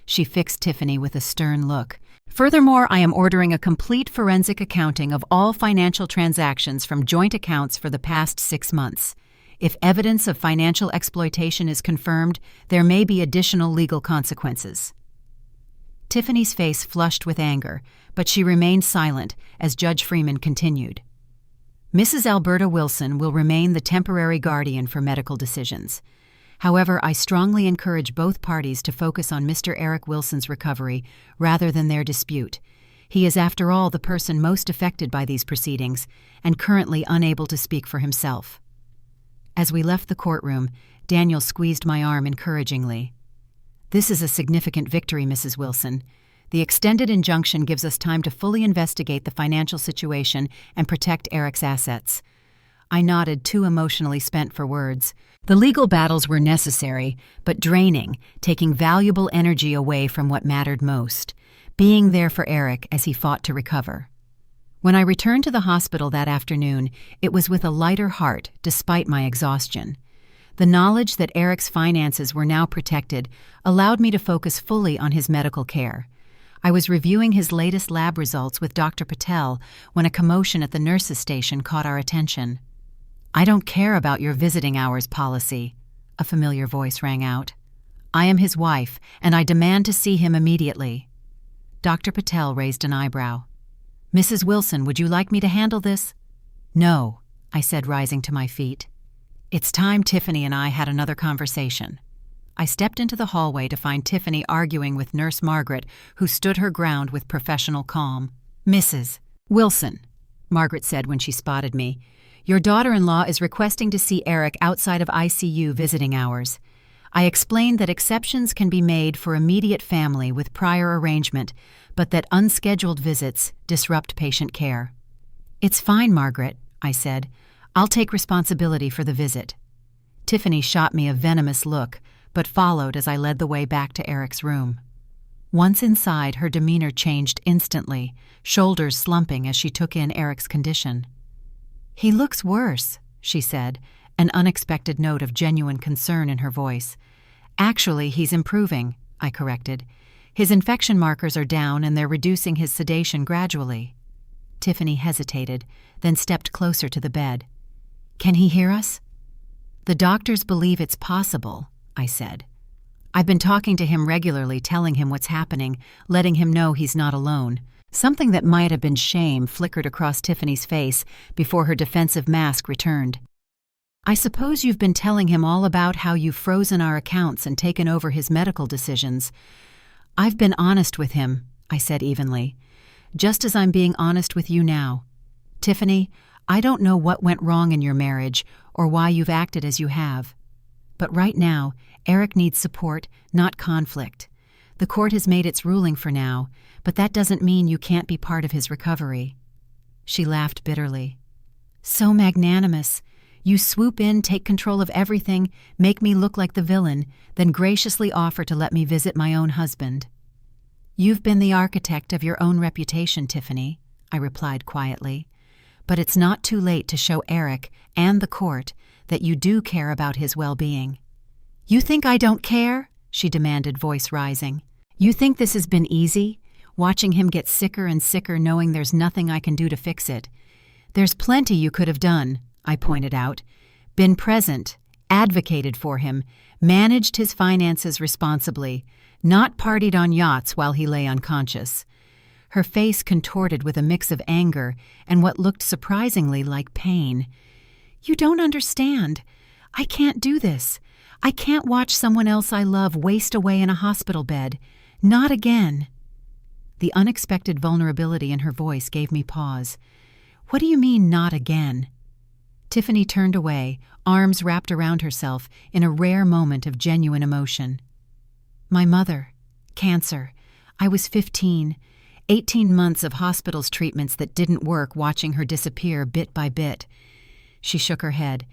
She fixed Tiffany with a stern look. "Furthermore, I am ordering a complete forensic accounting of all financial transactions from joint accounts for the past 6 months. If evidence of financial exploitation is confirmed, there may be additional legal consequences." Tiffany's face flushed with anger, but she remained silent as Judge Freeman continued. Mrs. Alberta Wilson will remain the temporary guardian for medical decisions. However, I strongly encourage both parties to focus on Mr. Eric Wilson's recovery rather than their dispute. He is, after all, the person most affected by these proceedings and currently unable to speak for himself. As we left the courtroom, Daniel squeezed my arm encouragingly. This is a significant victory, Mrs. Wilson. The extended injunction gives us time to fully investigate the financial situation and protect Eric's assets. I nodded, too emotionally spent for words. The legal battles were necessary, but draining, taking valuable energy away from what mattered most, being there for Eric as he fought to recover. When I returned to the hospital that afternoon, it was with a lighter heart, despite my exhaustion. The knowledge that Eric's finances were now protected allowed me to focus fully on his medical care. I was reviewing his latest lab results with Dr. Patel when a commotion at the nurses' station caught our attention. "I don't care about your visiting hours policy," a familiar voice rang out. "I am his wife, and I demand to see him immediately." Dr. Patel raised an eyebrow. "Mrs. Wilson, would you like me to handle this?" "No," I said, rising to my feet. "It's time Tiffany and I had another conversation." I stepped into the hallway to find Tiffany arguing with Nurse Margaret, who stood her ground with professional calm. "Mrs. Wilson," Margaret said when she spotted me, "your daughter-in-law is requesting to see Eric outside of ICU visiting hours. I explained that exceptions can be made for immediate family with prior arrangement, but that unscheduled visits disrupt patient care." "It's fine, Margaret," I said. "I'll take responsibility for the visit." Tiffany shot me a venomous look, but followed as I led the way back to Eric's room. Once inside, her demeanor changed instantly, shoulders slumping as she took in Eric's condition. "He looks worse," she said, an unexpected note of genuine concern in her voice. "Actually, he's improving," I corrected. "His infection markers are down and they're reducing his sedation gradually." Tiffany hesitated, then stepped closer to the bed. "Can he hear us?" "The doctors believe it's possible," I said. "I've been talking to him regularly, telling him what's happening, letting him know he's not alone." Something that might have been shame flickered across Tiffany's face before her defensive mask returned. "I suppose you've been telling him all about how you've frozen our accounts and taken over his medical decisions." "I've been honest with him," I said evenly, "just as I'm being honest with you now. Tiffany, I don't know what went wrong in your marriage or why you've acted as you have. But right now, Eric needs support, not conflict. The court has made its ruling for now, but that doesn't mean you can't be part of his recovery." She laughed bitterly. "So magnanimous. You swoop in, take control of everything, make me look like the villain, then graciously offer to let me visit my own husband." "You've been the architect of your own reputation, Tiffany," I replied quietly. "But it's not too late to show Eric and the court that you do care about his well-being." "You think I don't care?" she demanded, voice rising. "You think this has been easy, watching him get sicker and sicker knowing there's nothing I can do to fix it? There's plenty you could have done," I pointed out. "Been present, advocated for him, managed his finances responsibly, not partied on yachts while he lay unconscious." Her face contorted with a mix of anger and what looked surprisingly like pain. "You don't understand. I can't do this. I can't watch someone else I love waste away in a hospital bed. Not again." The unexpected vulnerability in her voice gave me pause. "What do you mean, not again?" Tiffany turned away, arms wrapped around herself in a rare moment of genuine emotion. "My mother. Cancer. I was 15. 18 months of hospital's treatments that didn't work, watching her disappear bit by bit." She shook her head.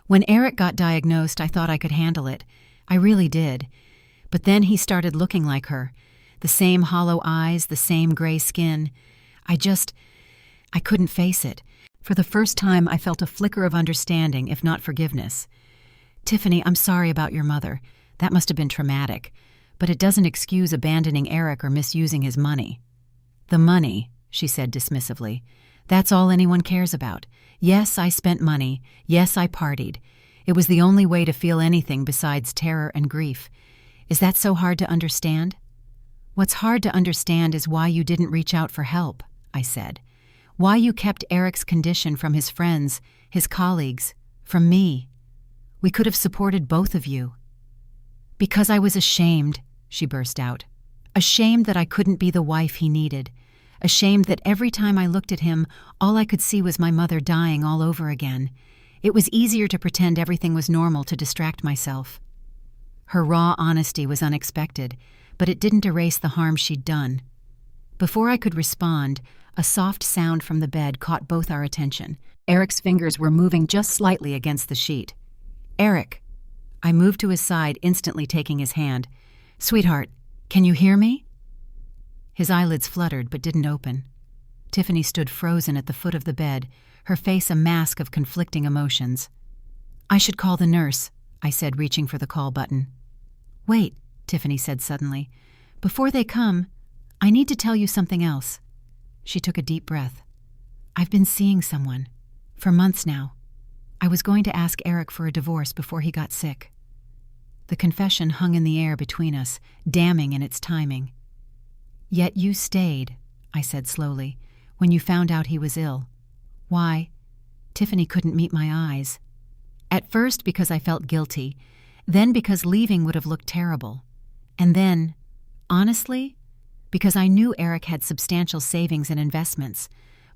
"When Eric got diagnosed, I thought I could handle it. I really did. But then he started looking like her. The same hollow eyes, the same gray skin. I couldn't face it. For the first time, I felt a flicker of understanding, if not forgiveness. Tiffany, I'm sorry about your mother. That must have been traumatic. But it doesn't excuse abandoning Eric or misusing his money." "The money," she said dismissively. "That's all anyone cares about. Yes, I spent money. Yes, I partied. It was the only way to feel anything besides terror and grief. Is that so hard to understand?" "What's hard to understand is why you didn't reach out for help," I said. "Why you kept Eric's condition from his friends, his colleagues, from me. We could have supported both of you." "Because I was ashamed," she burst out. "Ashamed that I couldn't be the wife he needed. Ashamed that every time I looked at him, all I could see was my mother dying all over again. It was easier to pretend everything was normal to distract myself." Her raw honesty was unexpected, but it didn't erase the harm she'd done. Before I could respond, a soft sound from the bed caught both our attention. Eric's fingers were moving just slightly against the sheet. "Eric." I moved to his side, instantly taking his hand. "Sweetheart, can you hear me?" His eyelids fluttered but didn't open. Tiffany stood frozen at the foot of the bed, her face a mask of conflicting emotions. "I should call the nurse," I said, reaching for the call button. "Wait," Tiffany said suddenly. "Before they come, I need to tell you something else." She took a deep breath. "I've been seeing someone. For months now. I was going to ask Eric for a divorce before he got sick." The confession hung in the air between us, damning in its timing. "Yet you stayed," I said slowly, "when you found out he was ill. Why?" Tiffany couldn't meet my eyes. "At first because I felt guilty, then because leaving would have looked terrible. And then, honestly, because I knew Eric had substantial savings and investments.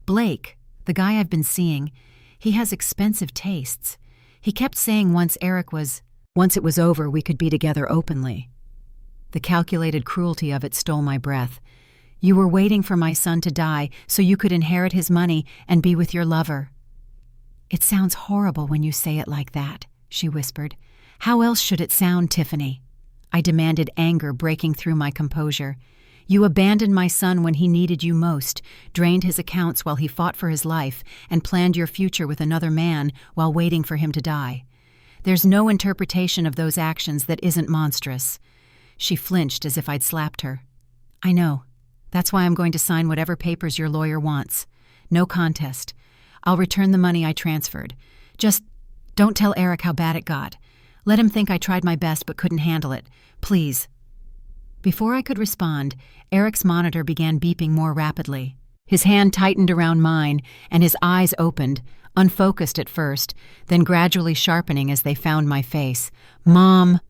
Blake, the guy I've been seeing, he has expensive tastes. He kept saying once it was over, we could be together openly." The calculated cruelty of it stole my breath. "You were waiting for my son to die so you could inherit his money and be with your lover." "It sounds horrible when you say it like that," she whispered. "How else should it sound, Tiffany?" I demanded, anger breaking through my composure. "You abandoned my son when he needed you most, drained his accounts while he fought for his life, and planned your future with another man while waiting for him to die. There's no interpretation of those actions that isn't monstrous." She flinched as if I'd slapped her. "I know. That's why I'm going to sign whatever papers your lawyer wants. No contest. I'll return the money I transferred. Just don't tell Eric how bad it got. Let him think I tried my best but couldn't handle it. Please." Before I could respond, Eric's monitor began beeping more rapidly. His hand tightened around mine, and his eyes opened, unfocused at first, then gradually sharpening as they found my face. "Mom!"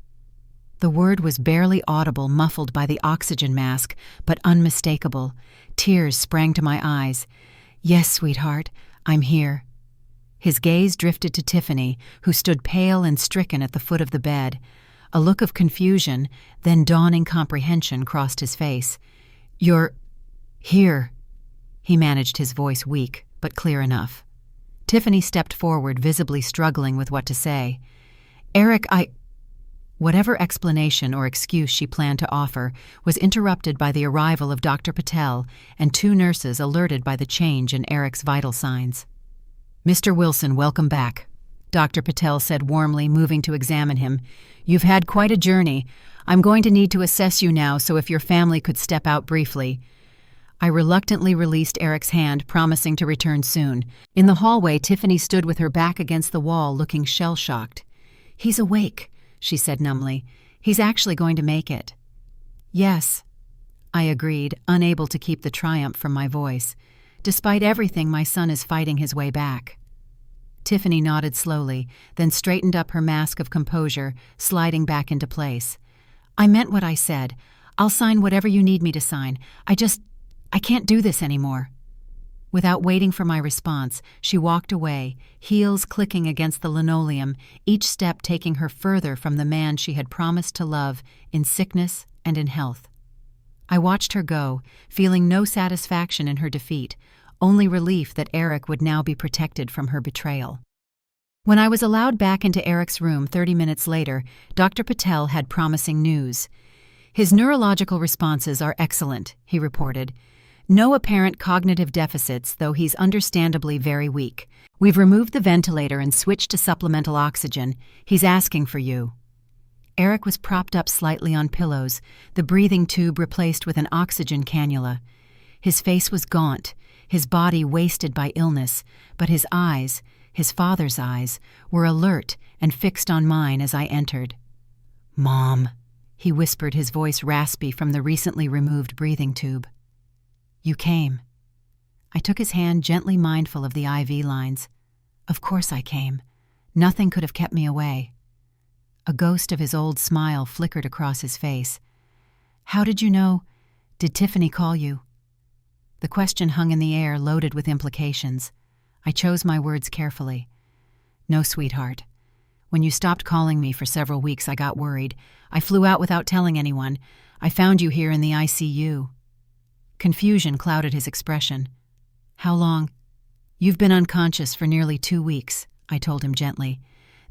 The word was barely audible, muffled by the oxygen mask, but unmistakable. Tears sprang to my eyes. "Yes, sweetheart, I'm here." His gaze drifted to Tiffany, who stood pale and stricken at the foot of the bed. A look of confusion, then dawning comprehension crossed his face. "You're here." He managed his voice weak, but clear enough. Tiffany stepped forward, visibly struggling with what to say. "Eric, Whatever explanation or excuse she planned to offer was interrupted by the arrival of Dr. Patel and two nurses alerted by the change in Eric's vital signs. "Mr. Wilson, welcome back," Dr. Patel said warmly, moving to examine him. "You've had quite a journey. I'm going to need to assess you now, so if your family could step out briefly." I reluctantly released Eric's hand, promising to return soon. In the hallway, Tiffany stood with her back against the wall, looking shell-shocked. "He's awake," she said numbly. "He's actually going to make it." "Yes," I agreed, unable to keep the triumph from my voice. "Despite everything, my son is fighting his way back." Tiffany nodded slowly, then straightened up her mask of composure, sliding back into place. "I meant what I said. I'll sign whatever you need me to sign. I can't do this anymore." Without waiting for my response, she walked away, heels clicking against the linoleum, each step taking her further from the man she had promised to love in sickness and in health. I watched her go, feeling no satisfaction in her defeat, only relief that Eric would now be protected from her betrayal. When I was allowed back into Eric's room 30 minutes later, Dr. Patel had promising news. "His neurological responses are excellent," he reported. "No apparent cognitive deficits, though he's understandably very weak. We've removed the ventilator and switched to supplemental oxygen. He's asking for you." Eric was propped up slightly on pillows, the breathing tube replaced with an oxygen cannula. His face was gaunt, his body wasted by illness, but his eyes, his father's eyes, were alert and fixed on mine as I entered. "Mom," he whispered, his voice raspy from the recently removed breathing tube. You came. I took his hand, gently mindful of the IV lines. Of course I came. Nothing could have kept me away. A ghost of his old smile flickered across his face. How did you know? Did Tiffany call you? The question hung in the air, loaded with implications. I chose my words carefully. No, sweetheart. When you stopped calling me for several weeks, I got worried. I flew out without telling anyone. I found you here in the ICU. Confusion clouded his expression. How long? You've been unconscious for nearly 2 weeks, I told him gently.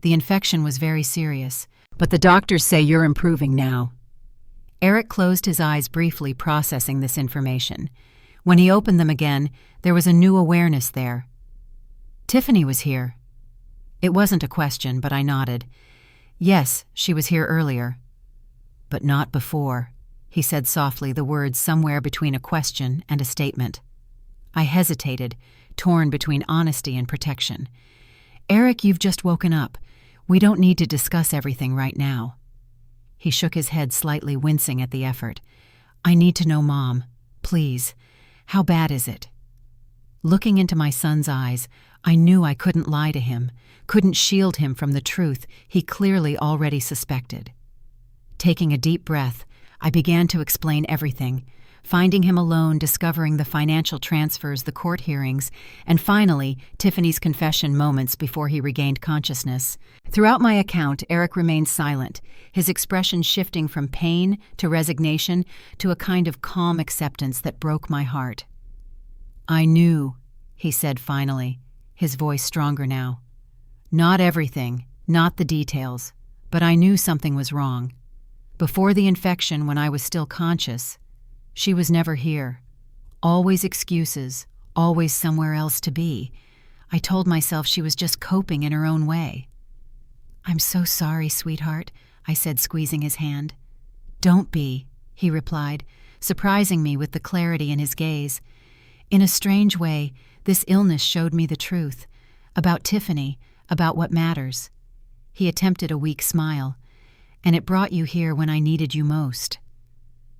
The infection was very serious, but the doctors say you're improving now. Eric closed his eyes briefly, processing this information. When he opened them again, there was a new awareness there. Tiffany was here. It wasn't a question, but I nodded. Yes, she was here earlier. But not before, he said softly, the words somewhere between a question and a statement. I hesitated, torn between honesty and protection. Eric, you've just woken up. We don't need to discuss everything right now. He shook his head slightly, wincing at the effort. I need to know, Mom. Please. How bad is it? Looking into my son's eyes, I knew I couldn't lie to him, couldn't shield him from the truth he clearly already suspected. Taking a deep breath, I began to explain everything, finding him alone, discovering the financial transfers, the court hearings, and finally, Tiffany's confession moments before he regained consciousness. Throughout my account, Eric remained silent, his expression shifting from pain to resignation to a kind of calm acceptance that broke my heart. I knew, he said finally, his voice stronger now. Not everything, not the details, but I knew something was wrong. Before the infection, when I was still conscious, she was never here. Always excuses, always somewhere else to be. I told myself she was just coping in her own way. I'm so sorry, sweetheart, I said, squeezing his hand. Don't be, he replied, surprising me with the clarity in his gaze. In a strange way, this illness showed me the truth, about Tiffany, about what matters. He attempted a weak smile. And it brought you here when I needed you most.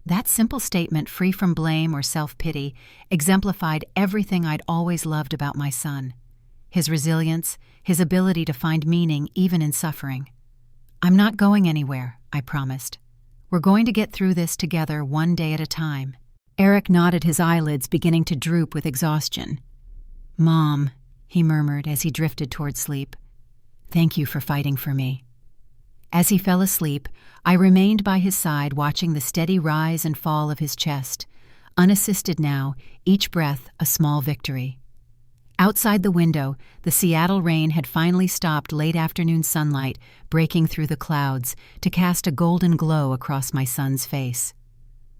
That simple statement, free from blame or self-pity, exemplified everything I'd always loved about my son. His resilience, his ability to find meaning even in suffering. I'm not going anywhere, I promised. We're going to get through this together, one day at a time. Eric nodded, his eyelids beginning to droop with exhaustion. Mom, he murmured as he drifted toward sleep. Thank you for fighting for me. As he fell asleep, I remained by his side, watching the steady rise and fall of his chest, unassisted now, each breath a small victory. Outside the window, the Seattle rain had finally stopped, late afternoon sunlight breaking through the clouds to cast a golden glow across my son's face.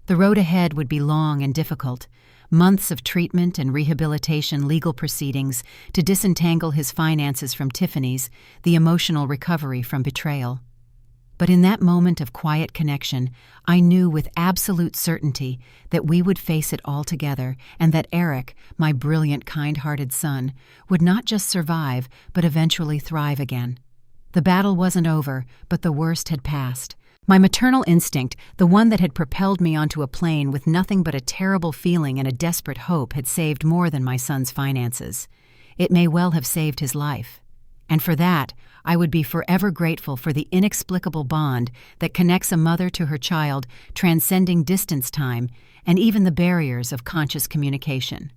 The road ahead would be long and difficult, months of treatment and rehabilitation, legal proceedings to disentangle his finances from Tiffany's, the emotional recovery from betrayal. But in that moment of quiet connection, I knew with absolute certainty that we would face it all together, and that Eric, my brilliant, kind-hearted son, would not just survive, but eventually thrive again. The battle wasn't over, but the worst had passed. My maternal instinct, the one that had propelled me onto a plane with nothing but a terrible feeling and a desperate hope, had saved more than my son's finances. It may well have saved his life. And for that, I would be forever grateful for the inexplicable bond that connects a mother to her child, transcending distance, time, and even the barriers of conscious communication.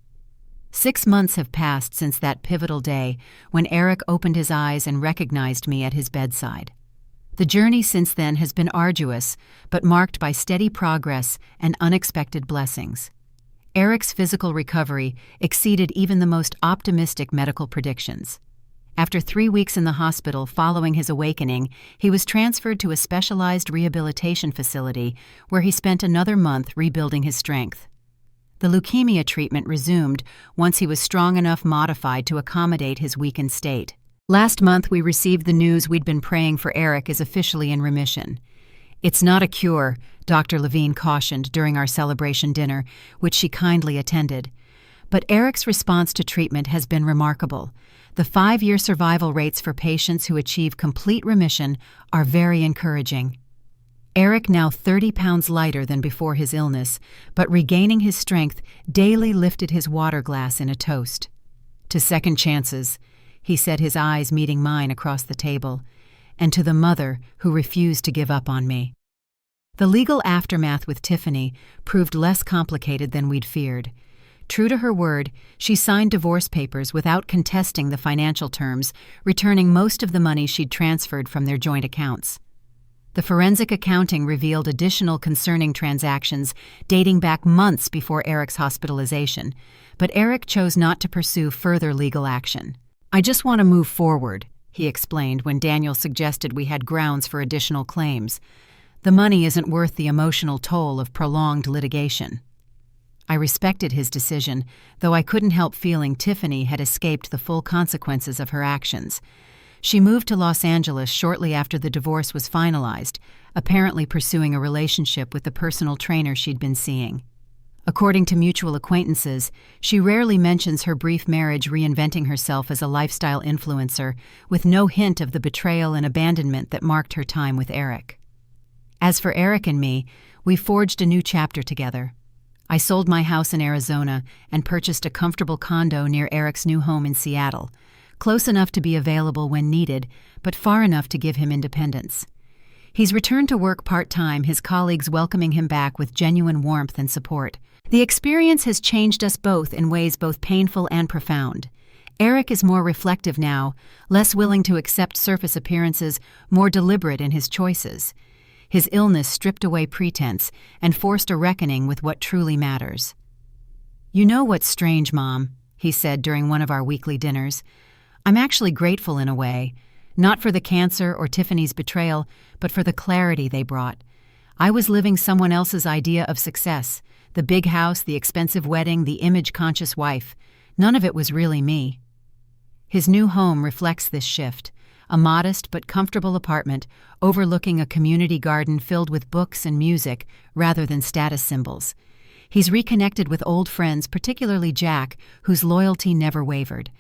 6 months have passed since that pivotal day when Eric opened his eyes and recognized me at his bedside. The journey since then has been arduous, but marked by steady progress and unexpected blessings. Eric's physical recovery exceeded even the most optimistic medical predictions. After 3 weeks in the hospital following his awakening, he was transferred to a specialized rehabilitation facility where he spent another month rebuilding his strength. The leukemia treatment resumed once he was strong enough modified to accommodate his weakened state. Last month, we received the news we'd been praying for. Eric is officially in remission. It's not a cure, Dr. Levine cautioned during our celebration dinner, which she kindly attended. But Eric's response to treatment has been remarkable. The 5-year survival rates for patients who achieve complete remission are very encouraging. Eric, now 30 pounds lighter than before his illness, but regaining his strength, daily lifted his water glass in a toast. "To second chances," he said, his eyes meeting mine across the table, "and to the mother who refused to give up on me." The legal aftermath with Tiffany proved less complicated than we'd feared. True to her word, she signed divorce papers without contesting the financial terms, returning most of the money she'd transferred from their joint accounts. The forensic accounting revealed additional concerning transactions dating back months before Eric's hospitalization, but Eric chose not to pursue further legal action. "I just want to move forward," he explained when Daniel suggested we had grounds for additional claims. "The money isn't worth the emotional toll of prolonged litigation." I respected his decision, though I couldn't help feeling Tiffany had escaped the full consequences of her actions. She moved to Los Angeles shortly after the divorce was finalized, apparently pursuing a relationship with the personal trainer she'd been seeing. According to mutual acquaintances, she rarely mentions her brief marriage reinventing herself as a lifestyle influencer, with no hint of the betrayal and abandonment that marked her time with Eric. As for Eric and me, we forged a new chapter together. I sold my house in Arizona and purchased a comfortable condo near Eric's new home in Seattle, close enough to be available when needed, but far enough to give him independence. He's returned to work part-time, his colleagues welcoming him back with genuine warmth and support. The experience has changed us both in ways both painful and profound. Eric is more reflective now, less willing to accept surface appearances, more deliberate in his choices. His illness stripped away pretense and forced a reckoning with what truly matters. "You know what's strange, Mom," he said during one of our weekly dinners. "I'm actually grateful in a way, not for the cancer or Tiffany's betrayal, but for the clarity they brought. I was living someone else's idea of success, the big house, the expensive wedding, the image-conscious wife. None of it was really me." His new home reflects this shift, a modest but comfortable apartment overlooking a community garden filled with books and music rather than status symbols. He's reconnected with old friends, particularly Jack, whose loyalty never wavered.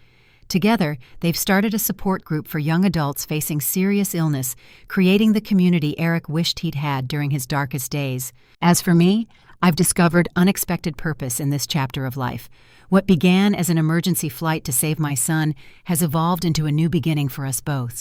Together, they've started a support group for young adults facing serious illness, creating the community Eric wished he'd had during his darkest days. As for me, I've discovered unexpected purpose in this chapter of life. What began as an emergency flight to save my son has evolved into a new beginning for us both.